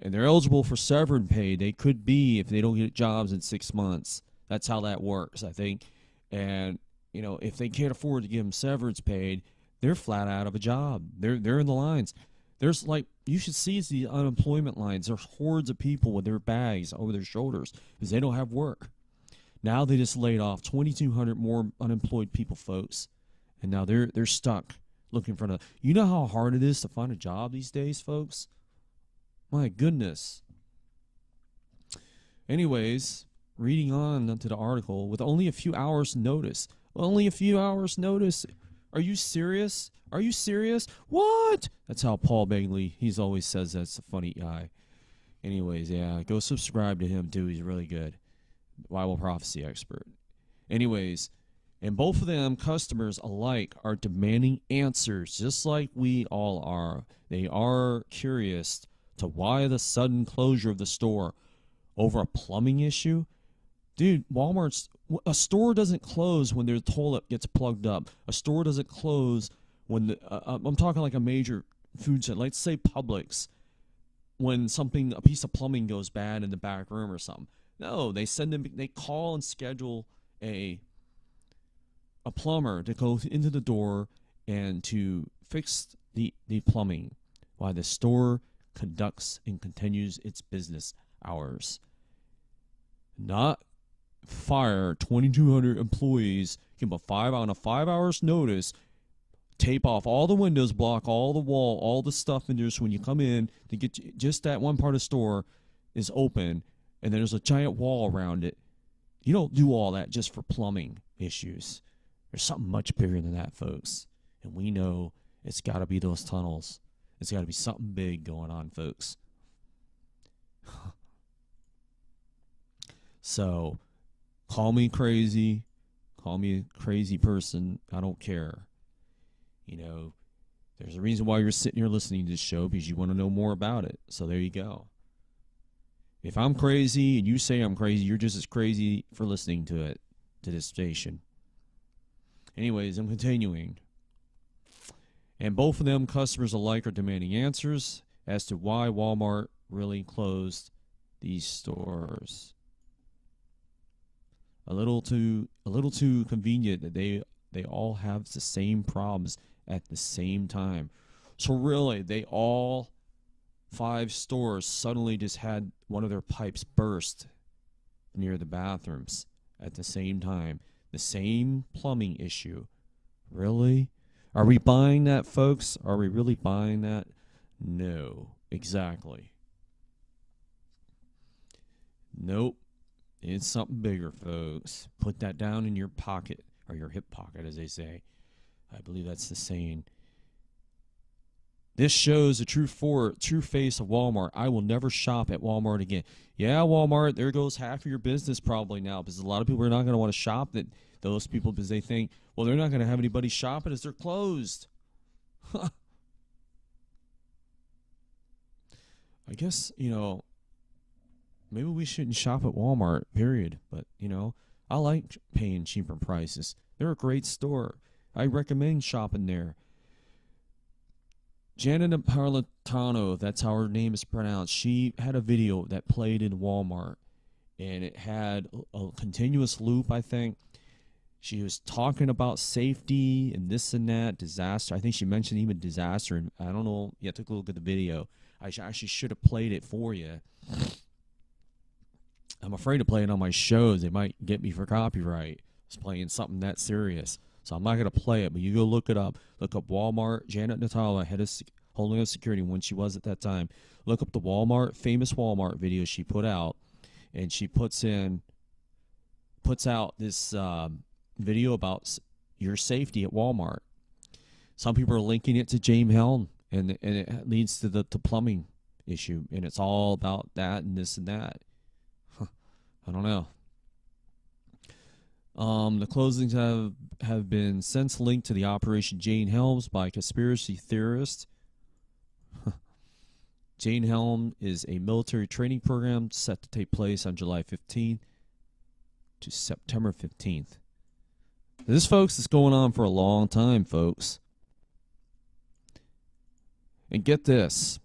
Speaker 6: and they're eligible for severance pay. They could be if they don't get jobs in 6 months. That's how that works, I think. And if they can't afford to give them severance paid, they're flat out of a job. They're in the lines. There's you should see the unemployment lines. There's hordes of people with their bags over their shoulders because they don't have work. Now they just laid off 2,200 more unemployed people, folks. And now they're stuck looking for another. You know how hard it is to find a job these days, folks? My goodness. Anyways, reading on to the article, with only a few hours notice. Only a few hours notice. Are you serious? Are you serious? What? That's how Paul Begley, he's always says that's a funny guy. Anyways, yeah, go subscribe to him too. He's really good. Bible prophecy expert. Anyways, and both of them, customers alike, are demanding answers, just like we all are. They are curious to why the sudden closure of the store over a plumbing issue. Dude, a store doesn't close when their toilet gets plugged up. A store doesn't close when I'm talking like a major food center, let's say Publix, when a piece of plumbing goes bad in the back room or something. No, they call and schedule a plumber to go into the door and to fix the plumbing while the store conducts and continues its business hours. Not fire 2,200 employees, give them on a 5 hours notice, tape off all the windows, block all the wall, all the stuff in there, so when you come in to get just that one part of the store is open and there's a giant wall around it. You don't do all that just for plumbing issues. There's something much bigger than that, folks. And we know it's got to be those tunnels. It's got to be something big going on, folks. So, call me crazy. Call me a crazy person. I don't care. There's a reason why you're sitting here listening to this show, because you want to know more about it. So there you go. If I'm crazy and you say I'm crazy, you're just as crazy for listening to this station. Anyways, I'm continuing. And both of them, customers alike, are demanding answers as to why Walmart really closed these stores. A little too convenient that they all have the same problems at the same time. So really, they all 5 stores suddenly just had one of their pipes burst near the bathrooms at the same time. The same plumbing issue. Really? Are we buying that, folks? Are we really buying that? No. Exactly. Nope. It's something bigger, folks. Put that down in your pocket, or your hip pocket, as they say. I believe that's the saying. This shows the true face of Walmart. I will never shop at Walmart again. Yeah, Walmart, there goes half of your business probably now, because a lot of people are not going to want to shop at those people because they think, well, they're not going to have anybody shopping as they're closed. I guess, maybe we shouldn't shop at Walmart, period. But, I like paying cheaper prices. They're a great store. I recommend shopping there. Janet Napolitano, that's how her name is pronounced, she had a video that played in Walmart, and it had a continuous loop, I think. She was talking about safety and this and that, disaster. I think she mentioned even disaster, and I don't know. Yeah, took a look at the video. I actually should have played it for you. I'm afraid to play it on my shows. They might get me for copyright. It's playing something that serious. So I'm not going to play it, but you go look it up. Look up Walmart, Janet Natala, head of Holding Up Security, when she was at that time. Look up the famous Walmart video she put out, and she puts out this video about your safety at Walmart. Some people are linking it to James Helm, and it leads to the plumbing issue, and it's all about that and this and that. I don't know. The closings have been since linked to the Operation Jane Helms by conspiracy theorists. Jane Helm is a military training program set to take place on July 15th to September 15th. This, folks, is going on for a long time, folks. And get this.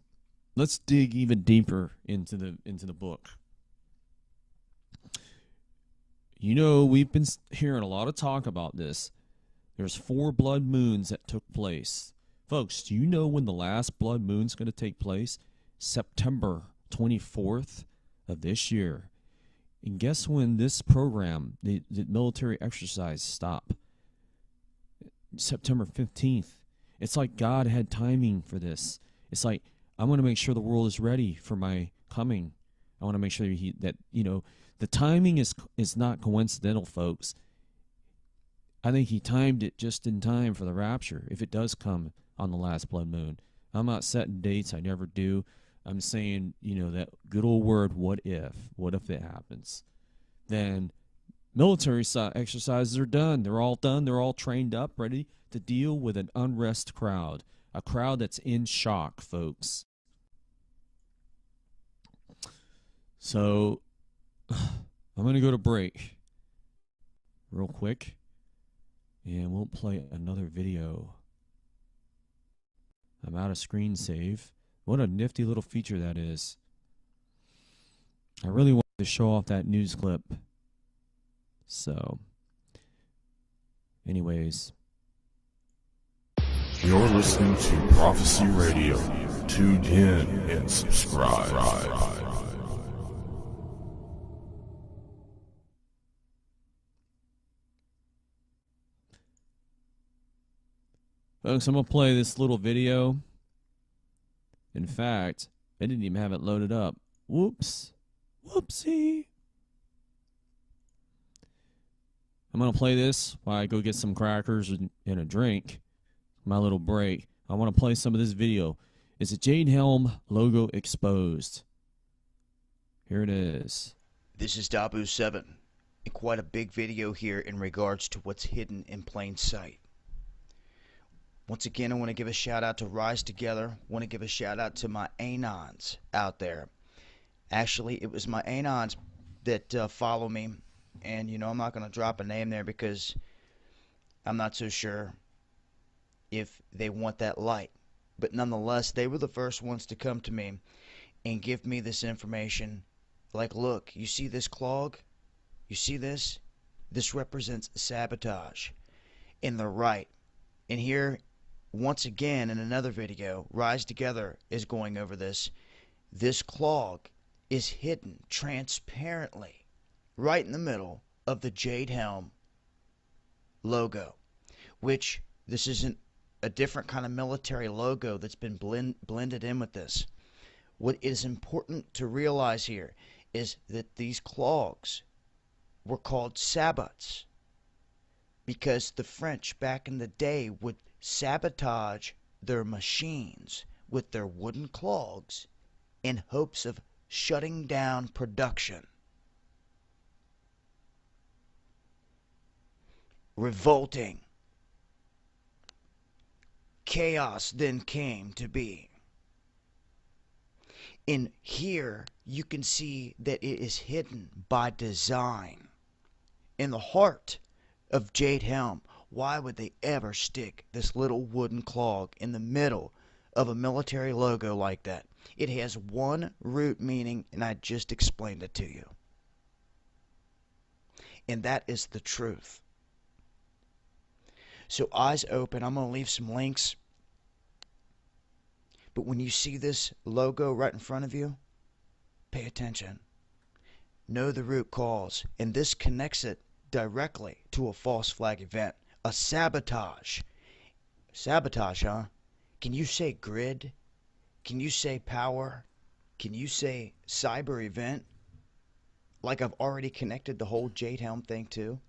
Speaker 6: Let's dig even deeper into the book. You know, we've been hearing a lot of talk about this. There's 4 blood moons that took place. Folks, do you know when the last blood moon's going to take place? September 24th of this year. And guess when this program, the military exercise, stop? September 15th. It's like God had timing for this. It's like, I want to make sure the world is ready for my coming. I want to make sure that the timing is not coincidental, folks. I think he timed it just in time for the rapture, if it does come on the last blood moon. I'm not setting dates. I never do. I'm saying, that good old word, what if? What if it happens? Then military exercises are done. They're all done. They're all trained up, ready to deal with an unrest crowd. A crowd that's in shock, folks. So, I'm going to go to break real quick, and we'll play another video. I'm out of screen save. What a nifty little feature that is. I really wanted to show off that news clip. So, anyways.
Speaker 2: You're listening to Prophecy Radio. Tune in and subscribe.
Speaker 6: Folks, I'm going to play this little video. In fact, I didn't even have it loaded up. Whoops. Whoopsie. I'm going to play this while I go get some crackers and a drink. My little break. I want to play some of this video. Is the Jade Helm logo exposed? Here it is.
Speaker 10: This is fooled7, and quite a big video here in regards to what's hidden in plain sight. Once again, I want to give a shout out to Rise Together. I want to give a shout out to my Anons out there. Actually, it was my Anons that follow me. And, I'm not going to drop a name there because I'm not so sure if they want that light. But nonetheless, they were the first ones to come to me and give me this information. Like, look, you see this clog? You see this? This represents sabotage. And they're right. And here, once again, in another video, Rise Together is going over this. This clog is hidden transparently right in the middle of the Jade Helm logo, which this isn't a different kind of military logo that's been blended in with this. What is important to realize here is that these clogs were called sabots because the French back in the day would sabotage their machines with their wooden clogs in hopes of shutting down production. Revolting. Chaos then came to be. In here, you can see that it is hidden by design. In the heart of Jade Helm, why would they ever stick this little wooden clog in the middle of a military logo like that? It has one root meaning, and I just explained it to you. And that is the truth. So eyes open. I'm going to leave some links. But when you see this logo right in front of you, pay attention. Know the root cause. And this connects it directly to a false flag event. A sabotage. Sabotage, huh? Can you say grid? Can you say power? Can you say cyber event? Like I've already connected the whole Jade Helm thing too.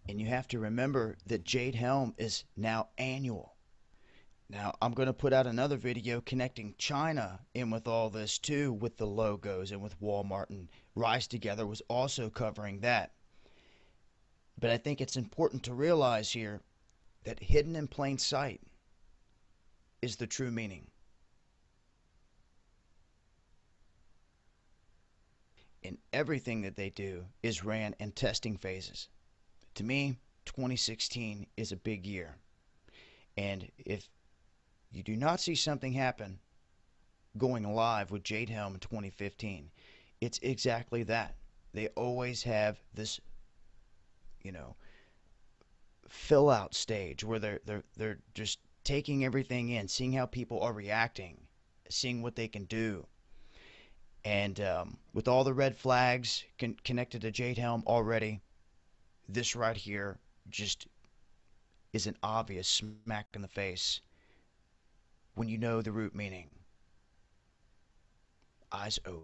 Speaker 10: And you have to remember that Jade Helm is now annual. Now, I'm going to put out another video connecting China in with all this too, with the logos and with Walmart, and Rise Together was also covering that. But I think it's important to realize here that hidden in plain sight is the true meaning. And everything that they do is ran in testing phases. To me, 2016 is a big year. And if you do not see something happen going live with Jade Helm in 2015, it's exactly that. They always have this, fill out stage where they're just taking everything in, seeing how people are reacting, seeing what they can do. And with all the red flags connected to Jade Helm already, this right here just is an obvious smack in the face when you know the root meaning. Eyes open.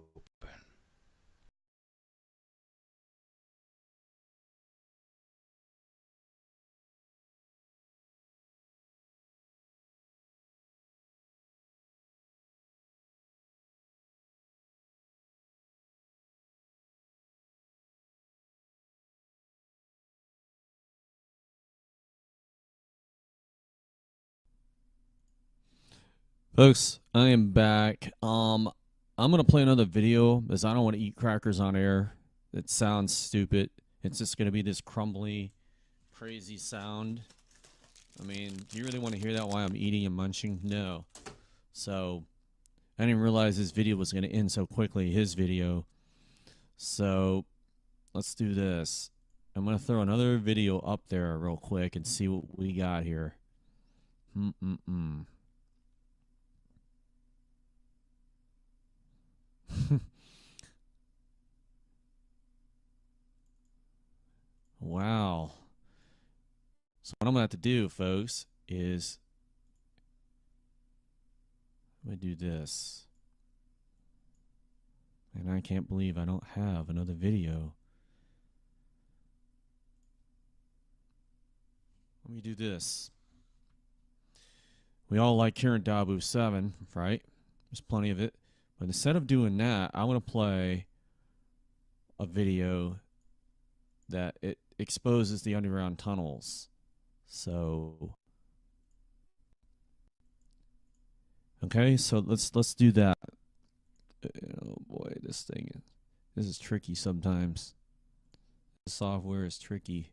Speaker 6: Folks, I am back. I'm gonna play another video because I don't want to eat crackers on air. It sounds stupid. It's just gonna be this crumbly, crazy sound. I mean, do you really want to hear that while I'm eating and munching? No. So, I didn't realize this video was gonna end so quickly. His video. So, let's do this. I'm gonna throw another video up there real quick and see what we got here. Wow. So what I'm going to have to do, folks, is I'm going to do this. And I can't believe I don't have another video. Let me do this. We all like hearing fooled7, right? There's plenty of it. But instead of doing that, I want to play a video that it exposes the underground tunnels. So, okay, so let's do that. Oh boy, this is tricky sometimes. The software is tricky.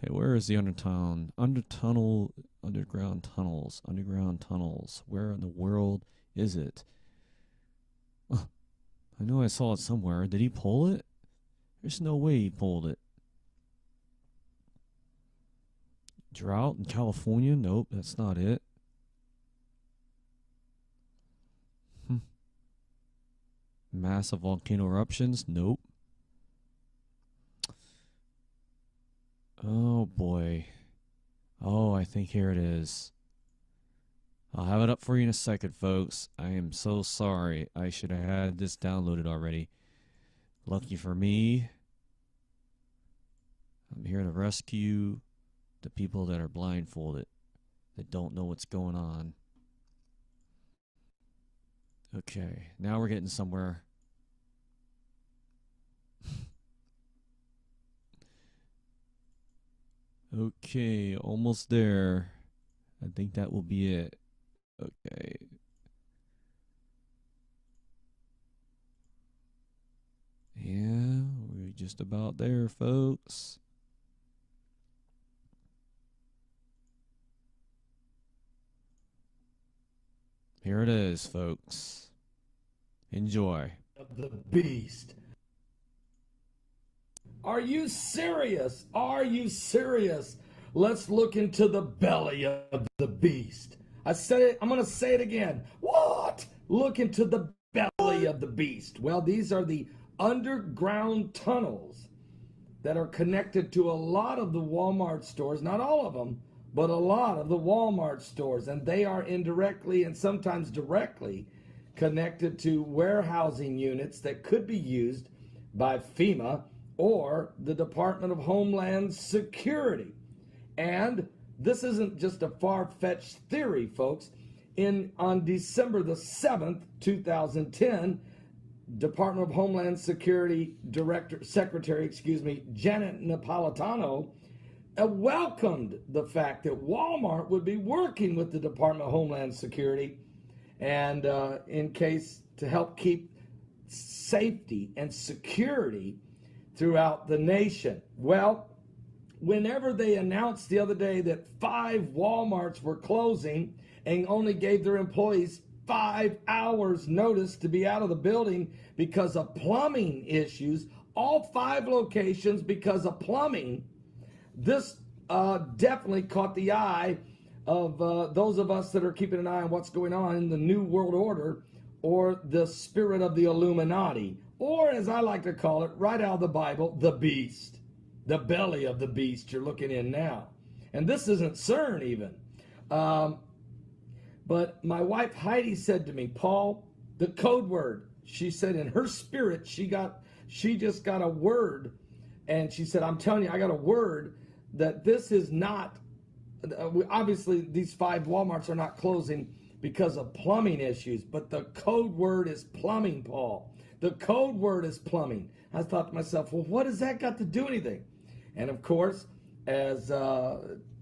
Speaker 6: Okay, where is the underground tunnels? Where in the world is it? Oh, I know I saw it somewhere. Did he pull it? There's no way he pulled it. Drought in California? Nope, that's not it. Massive volcano eruptions? Nope. Oh boy. Oh, I think here it is. I'll have it up for you in a second, folks. I am so sorry. I should have had this downloaded already. Lucky for me, I'm here to rescue the people that are blindfolded, that don't know what's going on. Okay, now we're getting somewhere. Okay, almost there. I think that will be it. Okay. Yeah, we're just about there, folks. Here it is, folks. Enjoy.
Speaker 11: The beast. Are you serious? Are you serious? Let's look into the belly of the beast. I said it, I'm going to say it again. What? Look into the belly of the beast. Well, these are the underground tunnels that are connected to a lot of the Walmart stores, not all of them, but a lot of the Walmart stores, and they are indirectly and sometimes directly connected to warehousing units that could be used by FEMA or the Department of Homeland Security. And this isn't just a far-fetched theory, folks. On December the 7th, 2010, Department of Homeland Security Secretary Janet Napolitano welcomed the fact that Walmart would be working with the Department of Homeland Security and to help keep safety and security throughout the nation. Well, whenever they announced the other day that 5 Walmarts were closing and only gave their employees 5 hours notice to be out of the building because of plumbing issues, all 5 locations because of plumbing, this definitely caught the eye of those of us that are keeping an eye on what's going on in the New World Order, or the spirit of the Illuminati, or as I like to call it, right out of the Bible, the beast, the belly of the beast you're looking in now. And this isn't CERN even. But my wife Heidi said to me, Paul, the code word, she said in her spirit, she just got a word, and she said, I'm telling you, I got a word that this is not, obviously these 5 Walmarts are not closing because of plumbing issues, but the code word is plumbing, Paul. The code word is plumbing. I thought to myself, well, what has that got to do anything? And of course, as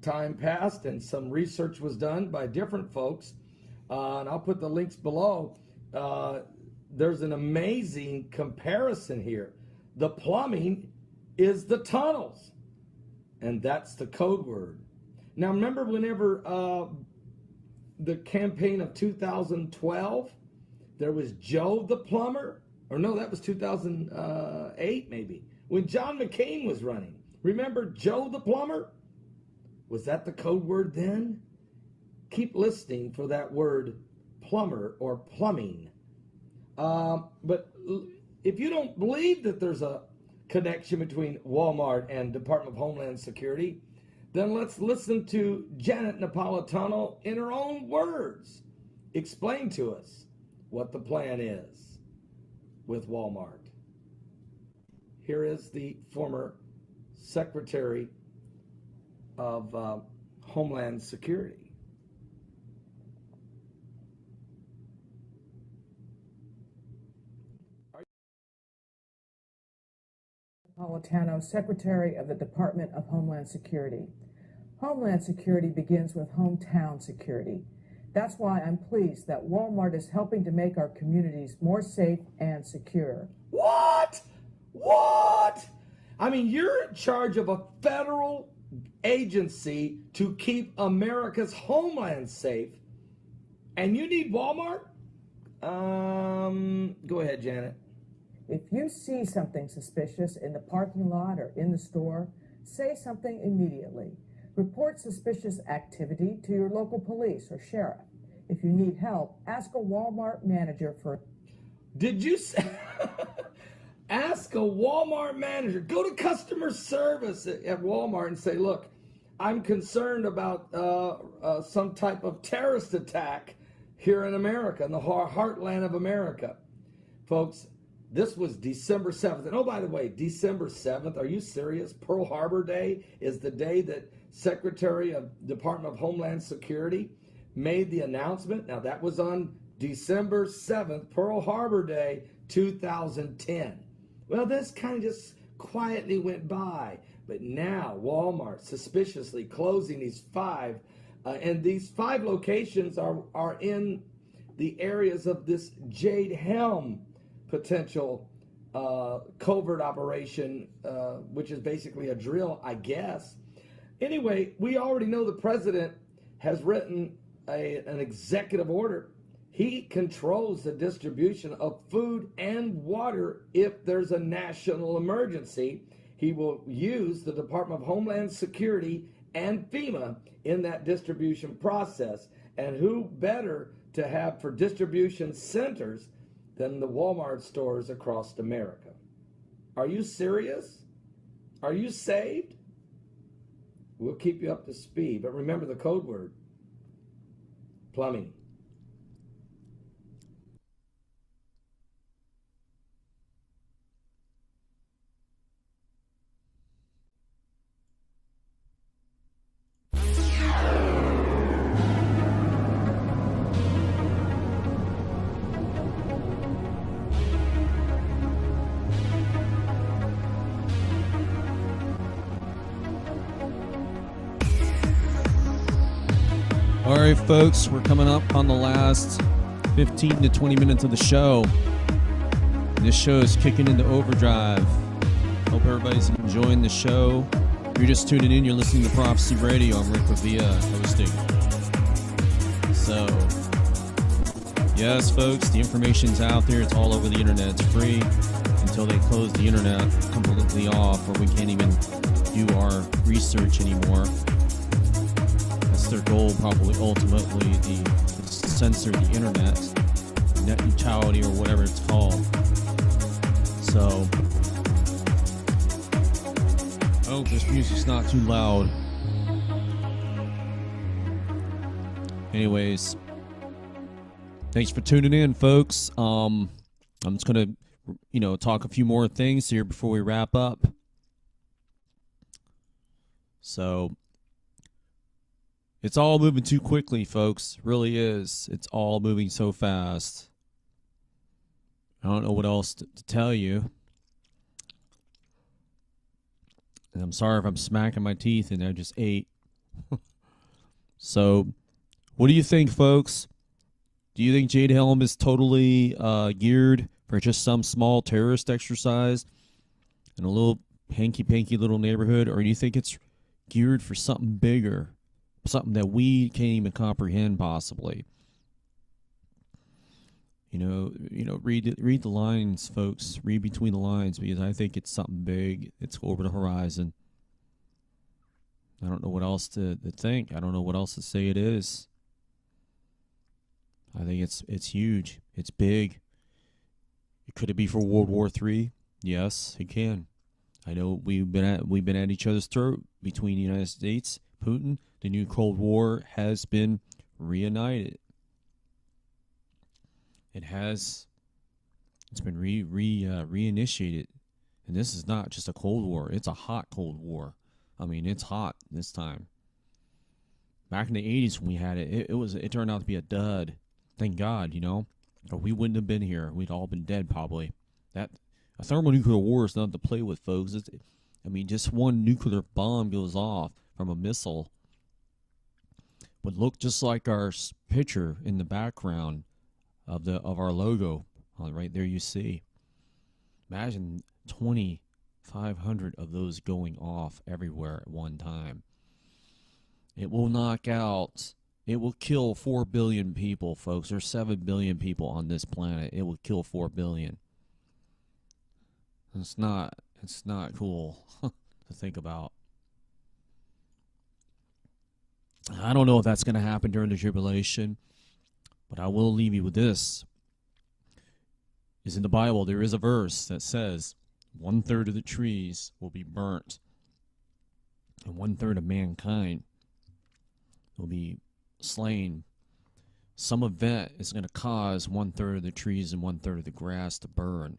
Speaker 11: time passed and some research was done by different folks, and I'll put the links below, there's an amazing comparison here. The plumbing is the tunnels, and that's the code word. Now remember whenever the campaign of 2012, there was Joe the plumber, or no, that was 2008 maybe, when John McCain was running. Remember Joe the plumber? Was that the code word then? Keep listening for that word plumber or plumbing. But if you don't believe that there's a connection between Walmart and Department of Homeland Security, then let's listen to Janet Napolitano in her own words explain to us what the plan is with Walmart. Here is the former Secretary of Homeland Security.
Speaker 12: Napolitano, Secretary of the Department of Homeland Security. Homeland Security begins with hometown security. That's why I'm pleased that Walmart is helping to make our communities more safe and secure.
Speaker 11: What? What? I mean, you're in charge of a federal agency to keep America's homeland safe, and you need Walmart? Go ahead, Janet.
Speaker 12: If you see something suspicious in the parking lot or in the store, say something immediately. Report suspicious activity to your local police or sheriff. If you need help, ask a Walmart manager for...
Speaker 11: Did you say... Ask a Walmart manager. Go to customer service at Walmart and say, look, I'm concerned about some type of terrorist attack here in America, in the heartland of America. Folks, this was December 7th. And oh, by the way, December 7th, are you serious? Pearl Harbor Day is the day that Secretary of Department of Homeland Security made the announcement. Now, that was on December 7th, Pearl Harbor Day, 2010. Well, this kind of just quietly went by. But now, Walmart suspiciously closing these 5. And these 5 locations are in the areas of this Jade Helm potential covert operation, which is basically a drill, I guess. Anyway, we already know the president has written an executive order. He controls the distribution of food and water if there's a national emergency. He will use the Department of Homeland Security and FEMA in that distribution process. And who better to have for distribution centers than the Walmart stores across America? Are you serious? Are you saved? We'll keep you up to speed. But remember the code word, plumbing.
Speaker 6: All right, folks, we're coming up on the last 15 to 20 minutes of the show. This show is kicking into overdrive. Hope everybody's enjoying the show. If you're just tuning in, you're listening to Prophecy Radio. I'm Rick Pavia hosting. So, yes, folks, the information's out there. It's all over the internet. It's free until they close the internet completely off, or we can't even do our research anymore. That's their goal, probably ultimately, to censor the internet, net neutrality, or whatever it's called. So, I hope this music's not too loud. Anyways, thanks for tuning in, folks. I'm just gonna, talk a few more things here before we wrap up. So, it's all moving too quickly, folks. It really is. It's all moving so fast. I don't know what else to tell you. And I'm sorry if I'm smacking my teeth and I just ate. So, what do you think, folks? Do you think Jade Helm is totally geared for just some small terrorist exercise in a little hanky-panky little neighborhood? Or do you think it's geared for something bigger? Something that we can't even comprehend, possibly? Read the lines, folks. Read between the lines, because I think it's something big. It's over the horizon. I don't know what else to think. I don't know what else to say it is. I think it's huge. It's big. Could it be for World War III? Yes, it can. I know we've been at each other's throat between the United States, Putin. The new Cold War has been reunited. It's been reinitiated. And this is not just a Cold War. It's a hot Cold War. I mean, it's hot this time. Back in the 80s when we had it, it turned out to be a dud. Thank God, or we wouldn't have been here. We'd all been dead, probably. A thermonuclear war is nothing to play with, folks. Just one nuclear bomb goes off from a missile would look just like our picture in the background of our logo. Right there you see. Imagine 2,500 of those going off everywhere at one time. It will knock out, it will kill 4 billion people, folks. There's 7 billion people on this planet. It will kill 4 billion. It's not cool to think about. I don't know if that's going to happen during the tribulation, but I will leave you with this. Is in the Bible, there is a verse that says 1/3 of the trees will be burnt, and 1/3 of mankind will be slain. Some event is going to cause 1/3 of the trees and 1/3 of the grass to burn.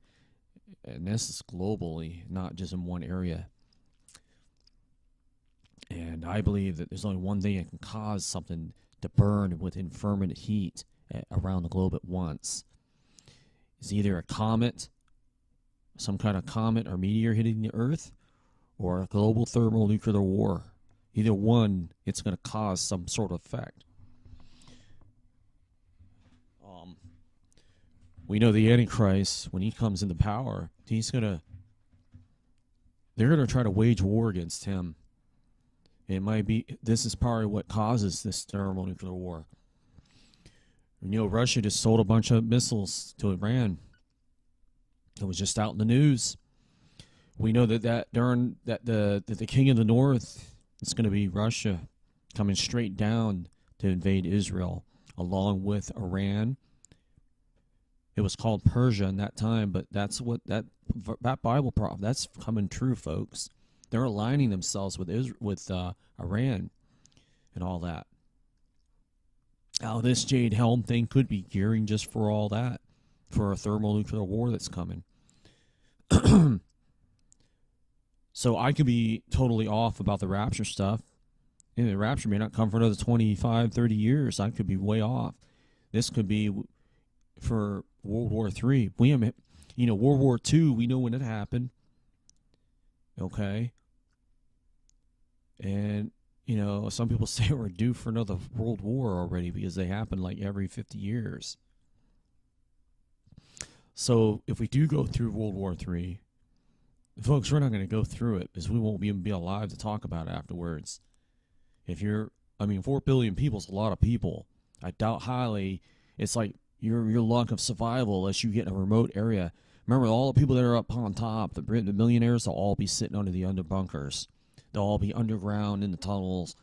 Speaker 6: And this is globally, not just in one area. And I believe that there's only one thing that can cause something to burn with infinite heat around the globe at once. It's either a comet, some kind of comet or meteor hitting the Earth, or a global thermonuclear war. Either one, it's going to cause some sort of effect. We know the Antichrist, when he comes into power, they're going to try to wage war against him. This is probably what causes this thermonuclear war. Russia just sold a bunch of missiles to Iran. It was just out in the news. We know that the king of the north is going to be Russia, coming straight down to invade Israel, along with Iran. It was called Persia in that time, but that's what that Bible prophet, that's coming true, folks. They're aligning themselves with Iran and all that. Now, this Jade Helm thing could be gearing just for all that, for a thermonuclear war that's coming. So I could be totally off about the rapture stuff. And the rapture may not come for another 25, 30 years. I could be way off. This could be for World War III. World War II, we know when it happened. Okay. And you know, some people say we're due for another world war already because they happen like every 50 years. So if we do go through World War III, folks, we're not going to go through it because we won't even be alive to talk about it afterwards. If you're, I mean, 4 billion people is a lot of people. I doubt highly it's like your luck of survival unless you get in a remote area. Remember, all the people that are up on top, the millionaires, they'll all be sitting under the bunkers. They'll all be underground in the tunnels.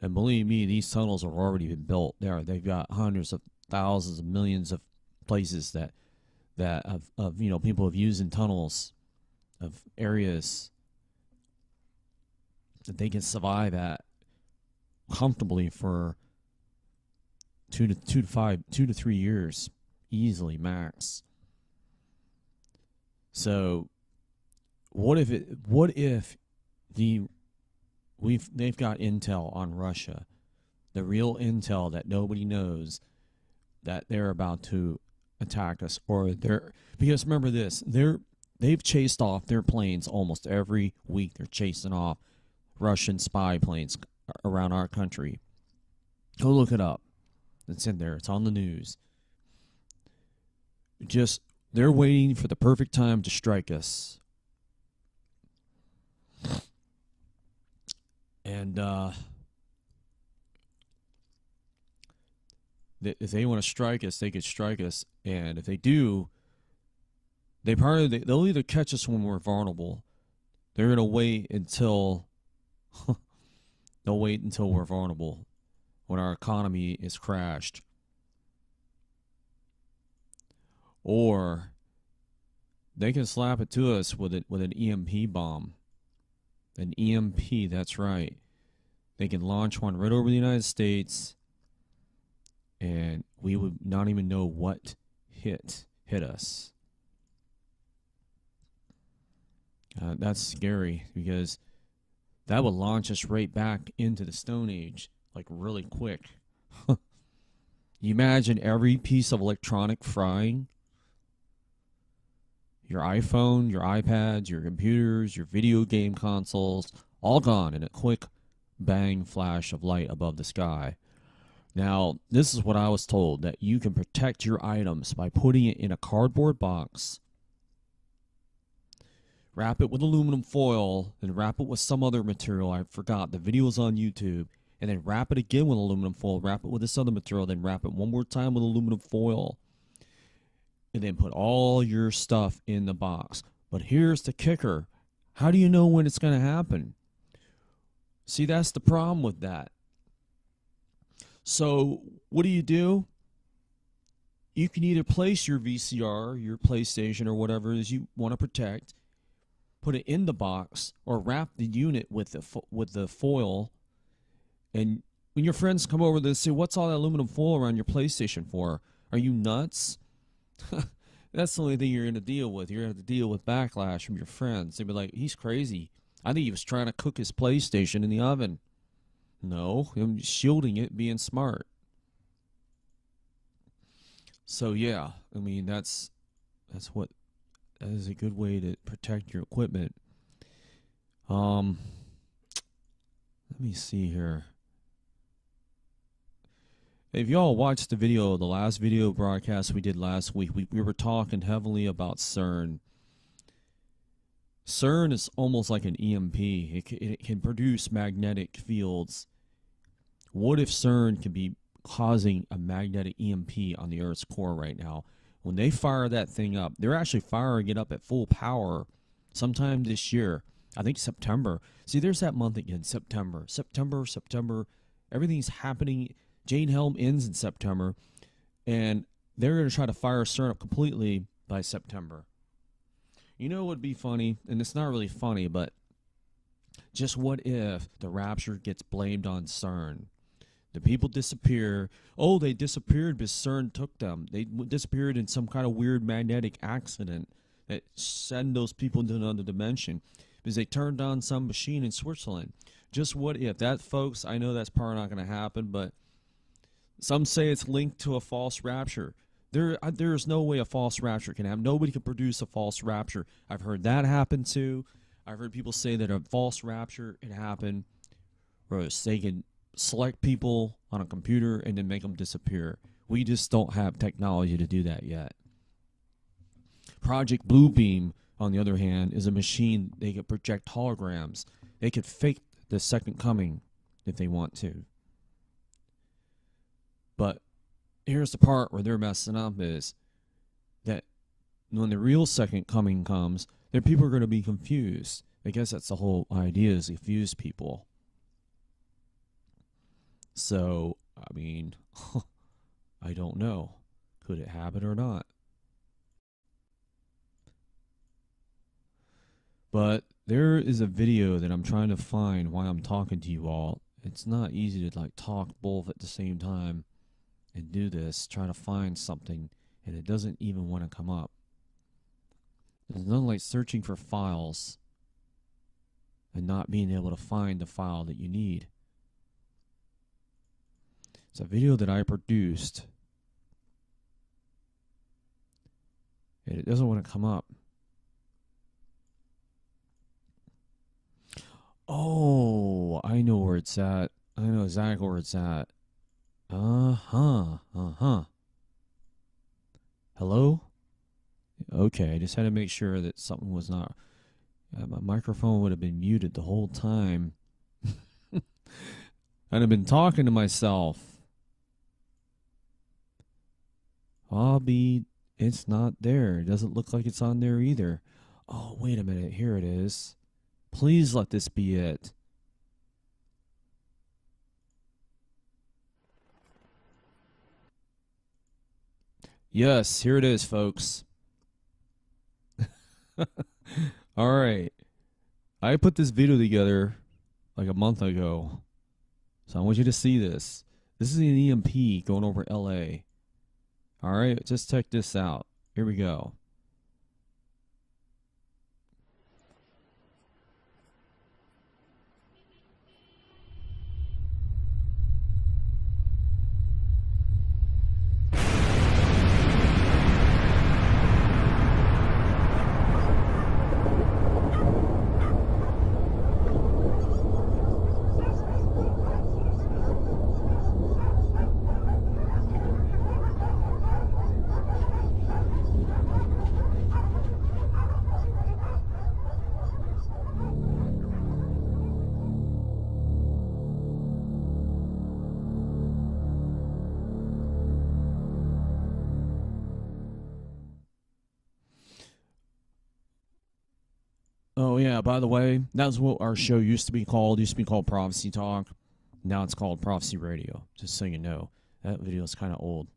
Speaker 6: And believe me, these tunnels have already been built. They've got hundreds of thousands of millions of places that of you know, people have used in tunnels of areas that they can survive at comfortably for 2 to 3 years easily, max. So what if they've got intel on Russia, the real intel that nobody knows, that they're about to attack us, or because remember this, they've chased off their planes almost every week. They're chasing off Russian spy planes around our country. Go look it up. It's in there. It's on the news. Just, they're waiting for the perfect time to strike us. And if they want to strike us, they could strike us. And if they do, they'll either catch us when we're vulnerable. They're going to wait until we're vulnerable, when our economy is crashed. Or they can slap it to us with an EMP bomb. An EMP, that's right. They can launch one right over the United States, and we would not even know what hit us. That's scary, because that would launch us right back into the Stone Age, like really quick. You imagine every piece of electronic frying. Your iPhone, your iPads, your computers, your video game consoles, all gone in a quick bang flash of light above the sky. Now, this is what I was told, that you can protect your items by putting it in a cardboard box, wrap it with aluminum foil, then wrap it with some other material. I forgot. The video's on YouTube. And then wrap it again with aluminum foil, wrap it with this other material, then wrap it one more time with aluminum foil. And then put all your stuff in the box. But here's the kicker. How do you know when it's going to happen? See, that's the problem with that. So what do? You can either place your VCR, your PlayStation, or whatever it is you want to protect, put it in the box, or wrap the unit with the foil. And when your friends come over, they say, "What's all that aluminum foil around your PlayStation for? Are you nuts?" That's the only thing you're going to deal with. You're going to have to deal with backlash from your friends. They'll be like, "He's crazy. I think he was trying to cook his PlayStation in the oven." No, I'm shielding it, being smart. So yeah, I mean, that is a good way to protect your equipment. Let me see here. If y'all watched the last video broadcast we did last week, we were talking heavily about CERN. CERN is almost like an EMP. It can produce magnetic fields. What if CERN can be causing a magnetic EMP on the Earth's core right now? When they fire that thing up, they're actually firing it up at full power sometime this year. I think September. See, there's that month again, September. September. Everything's happening. Jade Helm ends in September, and they're going to try to fire CERN up completely by September. You know what would be funny? And it's not really funny, but just what if the rapture gets blamed on CERN? The people disappear. Oh, they disappeared because CERN took them. They disappeared in some kind of weird magnetic accident that sent those people into another dimension because they turned on some machine in Switzerland. Just what if? That, folks, I know that's probably not going to happen, but some say it's linked to a false rapture. There's no way a false rapture can happen. Nobody can produce a false rapture. I've heard that happen too. I've heard people say that a false rapture can happen Rose. They can select people on a computer and then make them disappear. We just don't have technology to do that yet. Project Bluebeam, on the other hand, is a machine. They can project holograms. They could fake the second coming if they want to. But here's the part where they're messing up is that when the real second coming comes, then people are going to be confused. I guess that's the whole idea, is confuse people. So, I mean, I don't know. Could it happen or not? But there is a video that I'm trying to find while I'm talking to you all. It's not easy to like talk both at the same time and do this, trying to find something, and it doesn't even want to come up. It's not like searching for files and not being able to find the file that you need. It's a video that I produced, and it doesn't want to come up. Oh, I know where it's at. I know exactly where it's at. Hello? Okay, I just had to make sure that something was not... my microphone would have been muted the whole time. I'd have been talking to myself. Hobby, it's not there. It doesn't look like it's on there either. Oh, wait a minute. Here it is. Please let this be it. Yes, here it is, folks. All right. I put this video together like a month ago. So I want you to see this. This is an EMP going over LA. All right, just check this out. Here we go. Oh, yeah, by the way, that's what our show used to be called. It used to be called Prophecy Talk. Now it's called Prophecy Radio, just so you know. That video is kind of old.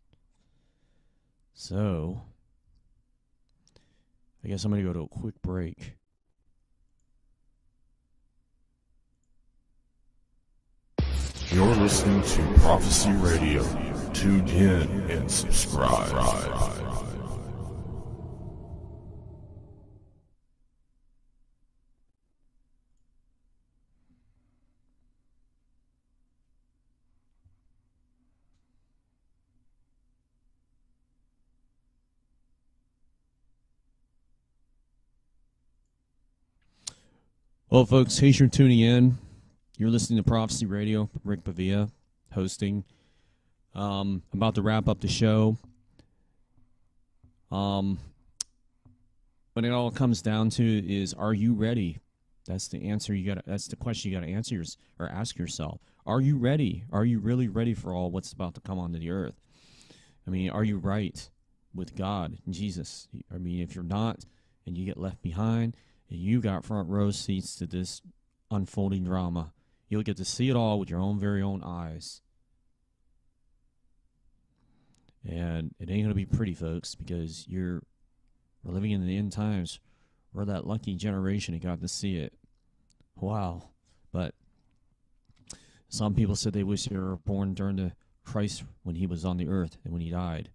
Speaker 6: So, I guess I'm going to go to a quick break.
Speaker 2: You're listening to Prophecy Radio. Tune in and subscribe.
Speaker 6: Well, folks, in case you're tuning in, you're listening to Prophecy Radio. Rick Pavia hosting. About to wrap up the show. What it all comes down to is, are you ready? That's the answer you got. That's the question you got to answer or ask yourself. Are you ready? Are you really ready for all what's about to come onto the earth? I mean, are you right with God and Jesus? I mean, if you're not, and you get left behind, and you got front row seats to this unfolding drama, you'll get to see it all with your own very own eyes. And it ain't going to be pretty, folks, because we're living in the end times. We're that lucky generation that got to see it. Wow. But some people said they wish they were born during the Christ when he was on the earth and when he died.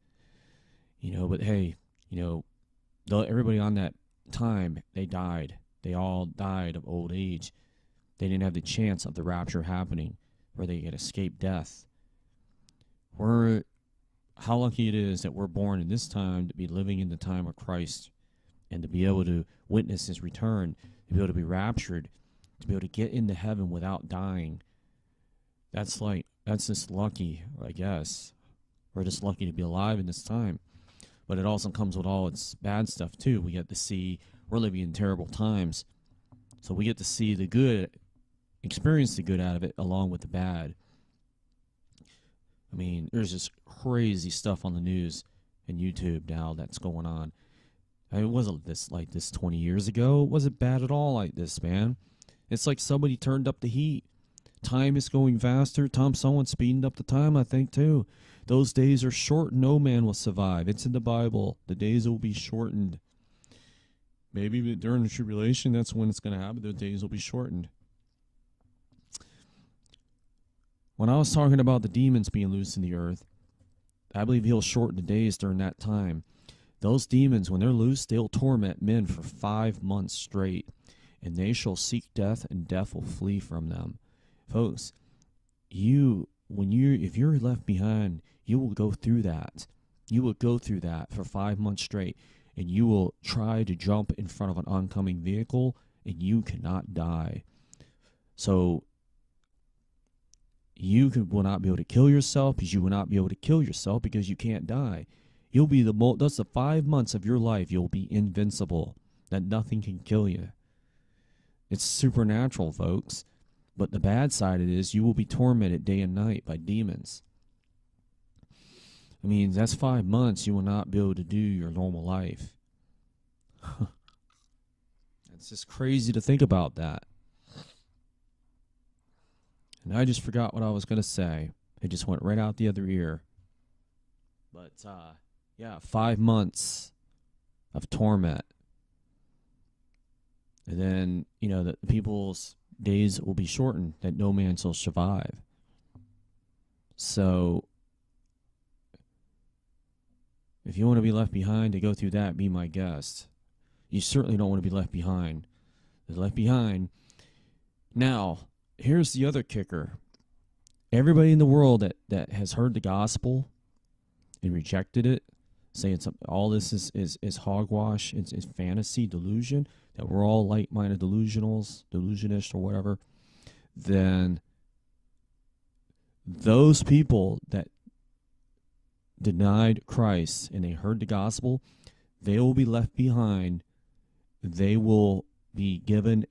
Speaker 6: But hey, everybody on that time, they died. They all died of old age. They didn't have the chance of the rapture happening where they could escape death. How lucky it is that we're born in this time to be living in the time of Christ and to be able to witness his return, to be able to be raptured, to be able to get into heaven without dying. that's just lucky, I guess. We're just lucky to be alive in this time. But it also comes with all its bad stuff too. We get to see we're living in terrible times. So we get to see the good, experience the good out of it along with the bad. I mean, there's just crazy stuff on the news and YouTube now that's going on. I mean, it wasn't this like this 20 years ago. It wasn't bad at all like this, man. It's like somebody turned up the heat. Time is going faster. Someone's speeding up the time, I think, too. Those days are short. No man will survive. It's in the Bible. The days will be shortened. Maybe during the tribulation, that's when it's going to happen. The days will be shortened. When I was talking about the demons being loose in the earth, I believe he'll shorten the days during that time. Those demons, when they're loose, they'll torment men for 5 months straight, and they shall seek death, and death will flee from them. Folks, if you're left behind, you will go through that. You will go through that for 5 months straight, and you will try to jump in front of an oncoming vehicle, and you cannot die. So you will not be able to kill yourself, because you will not be able to kill yourself because you can't die. You'll be that's the 5 months of your life you'll be invincible, that nothing can kill you. It's supernatural, folks. But the bad side of it is you will be tormented day and night by demons. I mean, that's 5 months you will not be able to do your normal life. It's just crazy to think about that. And I just forgot what I was going to say. It just went right out the other ear. But, yeah, 5 months of torment. And then, the people's days will be shortened, that no man shall survive. So, if you want to be left behind to go through that, be my guest. You certainly don't want to be left behind. They're left behind. Now, here's the other kicker. Everybody in the world that has heard the gospel and rejected it, saying all this is hogwash, it's fantasy, delusion, that we're all like-minded delusionists or whatever, then those people that denied Christ and they heard the gospel, they will be left behind. They will be given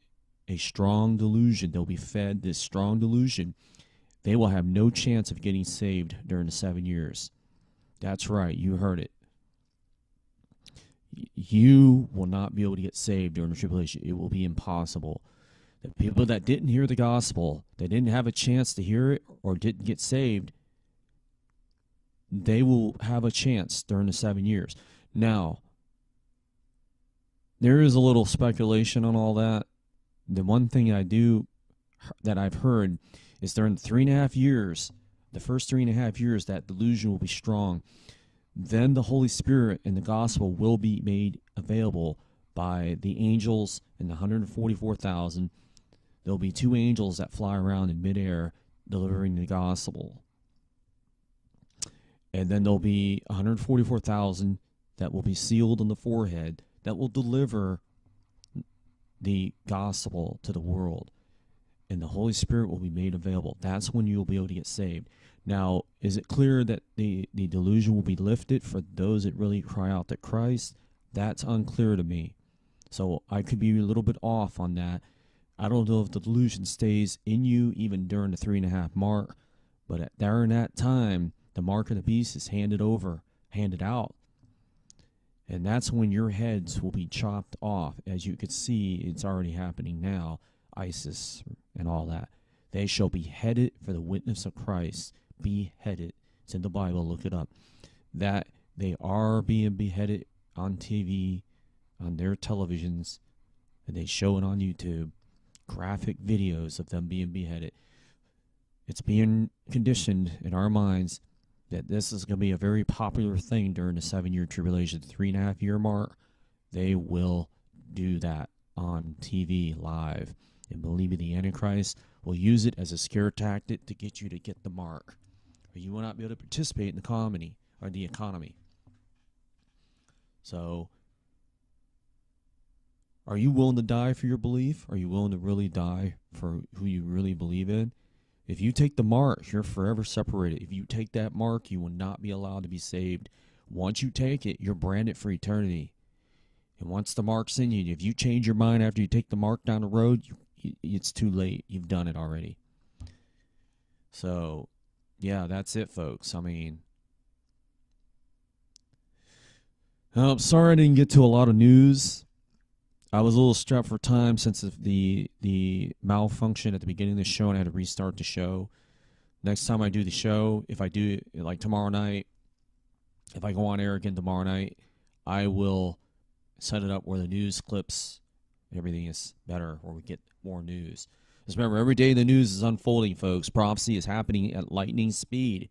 Speaker 6: a strong delusion. They'll be fed this strong delusion. They will have no chance of getting saved during the 7 years. That's right, you heard it. You will not be able to get saved during the tribulation. It will be impossible. The people that didn't hear the gospel, they didn't have a chance to hear it or didn't get saved, they will have a chance during the 7 years. Now, there is a little speculation on all that. The one thing that I've heard is during the 3.5 years, the first 3.5 years, that delusion will be strong. Then the Holy Spirit and the gospel will be made available by the angels and the 144,000. There'll be 2 angels that fly around in midair delivering the gospel. And then there'll be 144,000 that will be sealed on the forehead that will deliver the gospel to the world. And the Holy Spirit will be made available. That's when you'll be able to get saved. Now, is it clear that the delusion will be lifted for those that really cry out to Christ? That's unclear to me. So I could be a little bit off on that. I don't know if the delusion stays in you even during the 3.5 mark. But during that time, the mark of the beast is handed out. And that's when your heads will be chopped off. As you can see, it's already happening now. ISIS and all that. They shall be beheaded for the witness of Christ. Beheaded. It's in the Bible. Look it up. That they are being beheaded on TV, on their televisions, and they show it on YouTube. Graphic videos of them being beheaded. It's being conditioned in our minds that this is going to be a very popular thing during the 7-year tribulation. 3.5 year mark, they will do that on TV live. And believe me, the Antichrist will use it as a scare tactic to get you to get the mark. Or you will not be able to participate in the economy. So, are you willing to die for your belief? Are you willing to really die for who you really believe in? If you take the mark, you're forever separated. If you take that mark, you will not be allowed to be saved. Once you take it, you're branded for eternity. And once the mark's in you, if you change your mind after you take the mark down the road, it's too late. You've done it already. So, yeah, that's it, folks. I mean, I'm sorry I didn't get to a lot of news. I was a little strapped for time since the malfunction at the beginning of the show, and I had to restart the show. Next time I do the show, if I do it like tomorrow night, if I go on air again tomorrow night, I will set it up where the news clips, everything is better, where we get more news. Just remember, every day the news is unfolding, folks. Prophecy is happening at lightning speed.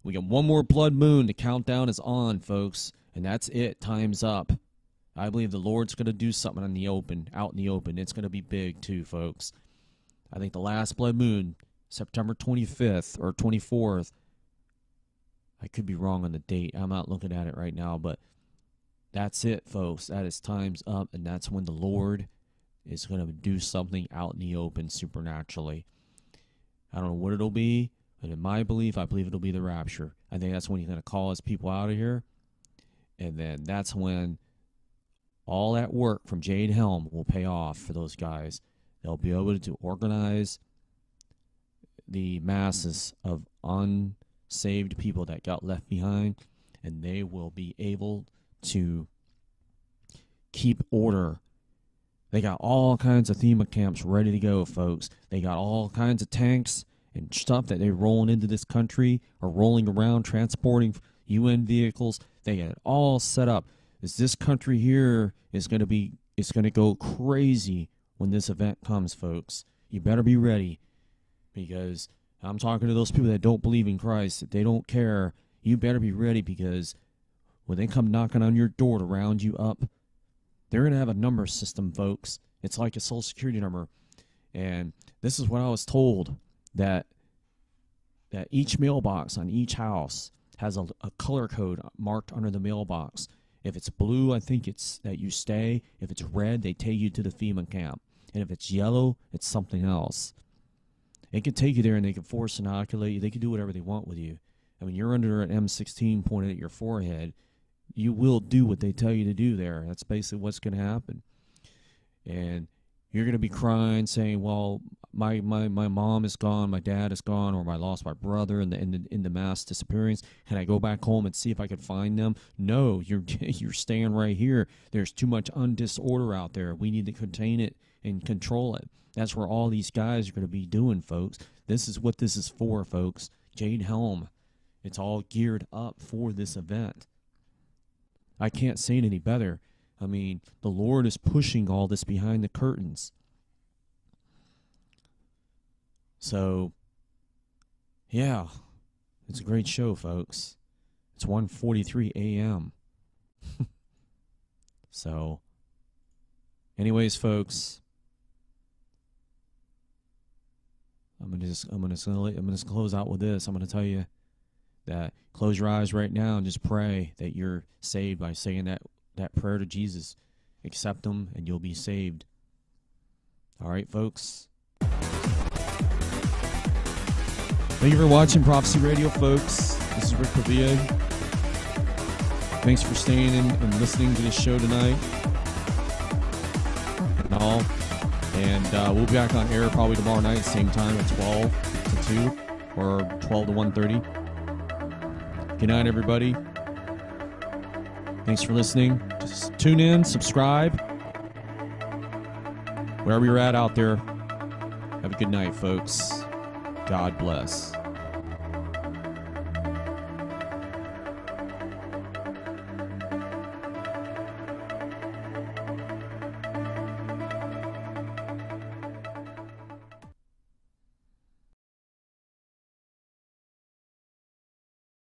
Speaker 6: We got one more blood moon. The countdown is on, folks, and that's it. Time's up. I believe the Lord's going to do something out in the open. It's going to be big, too, folks. I think the last blood moon, September 25th or 24th, I could be wrong on the date. I'm not looking at it right now, but that's it, folks. That is time's up, and that's when the Lord is going to do something out in the open supernaturally. I don't know what it'll be, but in my belief, I believe it'll be the rapture. I think that's when he's going to call his people out of here, and then that's when all that work from Jade Helm will pay off for those guys. They'll be able to organize the masses of unsaved people that got left behind, and they will be able to keep order. They got all kinds of FEMA camps ready to go, folks. They got all kinds of tanks and stuff that they're rolling into this country or rolling around, transporting UN vehicles. They got it all set up. This country here is going to go crazy when this event comes, folks. You better be ready, because I'm talking to those people that don't believe in Christ, that they don't care. You better be ready, because when they come knocking on your door to round you up, they're going to have a number system, folks. It's like a Social Security number. And this is what I was told, that each mailbox on each house has a color code marked under the mailbox. If it's blue, I think it's that you stay. If it's red, they take you to the FEMA camp. And if it's yellow, it's something else. They can take you there and they can force inoculate you. They can do whatever they want with you. I mean, you're under an M16 pointed at your forehead. You will do what they tell you to do there. That's basically what's going to happen. And you're going to be crying, saying, well, my mom is gone, my dad is gone, or I lost my brother in the mass disappearance. Can I go back home and see if I can find them? No, you're staying right here. There's too much disorder out there. We need to contain it and control it. That's where all these guys are going to be doing, folks. This is what this is for, folks. Jade Helm. It's all geared up for this event. I can't say it any better. I mean, the Lord is pushing all this behind the curtains. So, yeah, it's a great show, folks. It's 1:43 a.m. So, anyways, folks, I'm gonna close out with this. I'm gonna tell you that close your eyes right now and just pray that you're saved by saying that prayer to Jesus. Accept him and you'll be saved. All right, folks. Thank you for watching Prophecy Radio, folks. This is Rick Pavia. Thanks for staying in and listening to this show tonight. And all. And we'll be back on air probably tomorrow night, same time at 12 to 2 or 12 to 1:30. Good night, everybody. Thanks for listening. Just tune in, subscribe. Wherever you're at out there, have a good night, folks. God bless.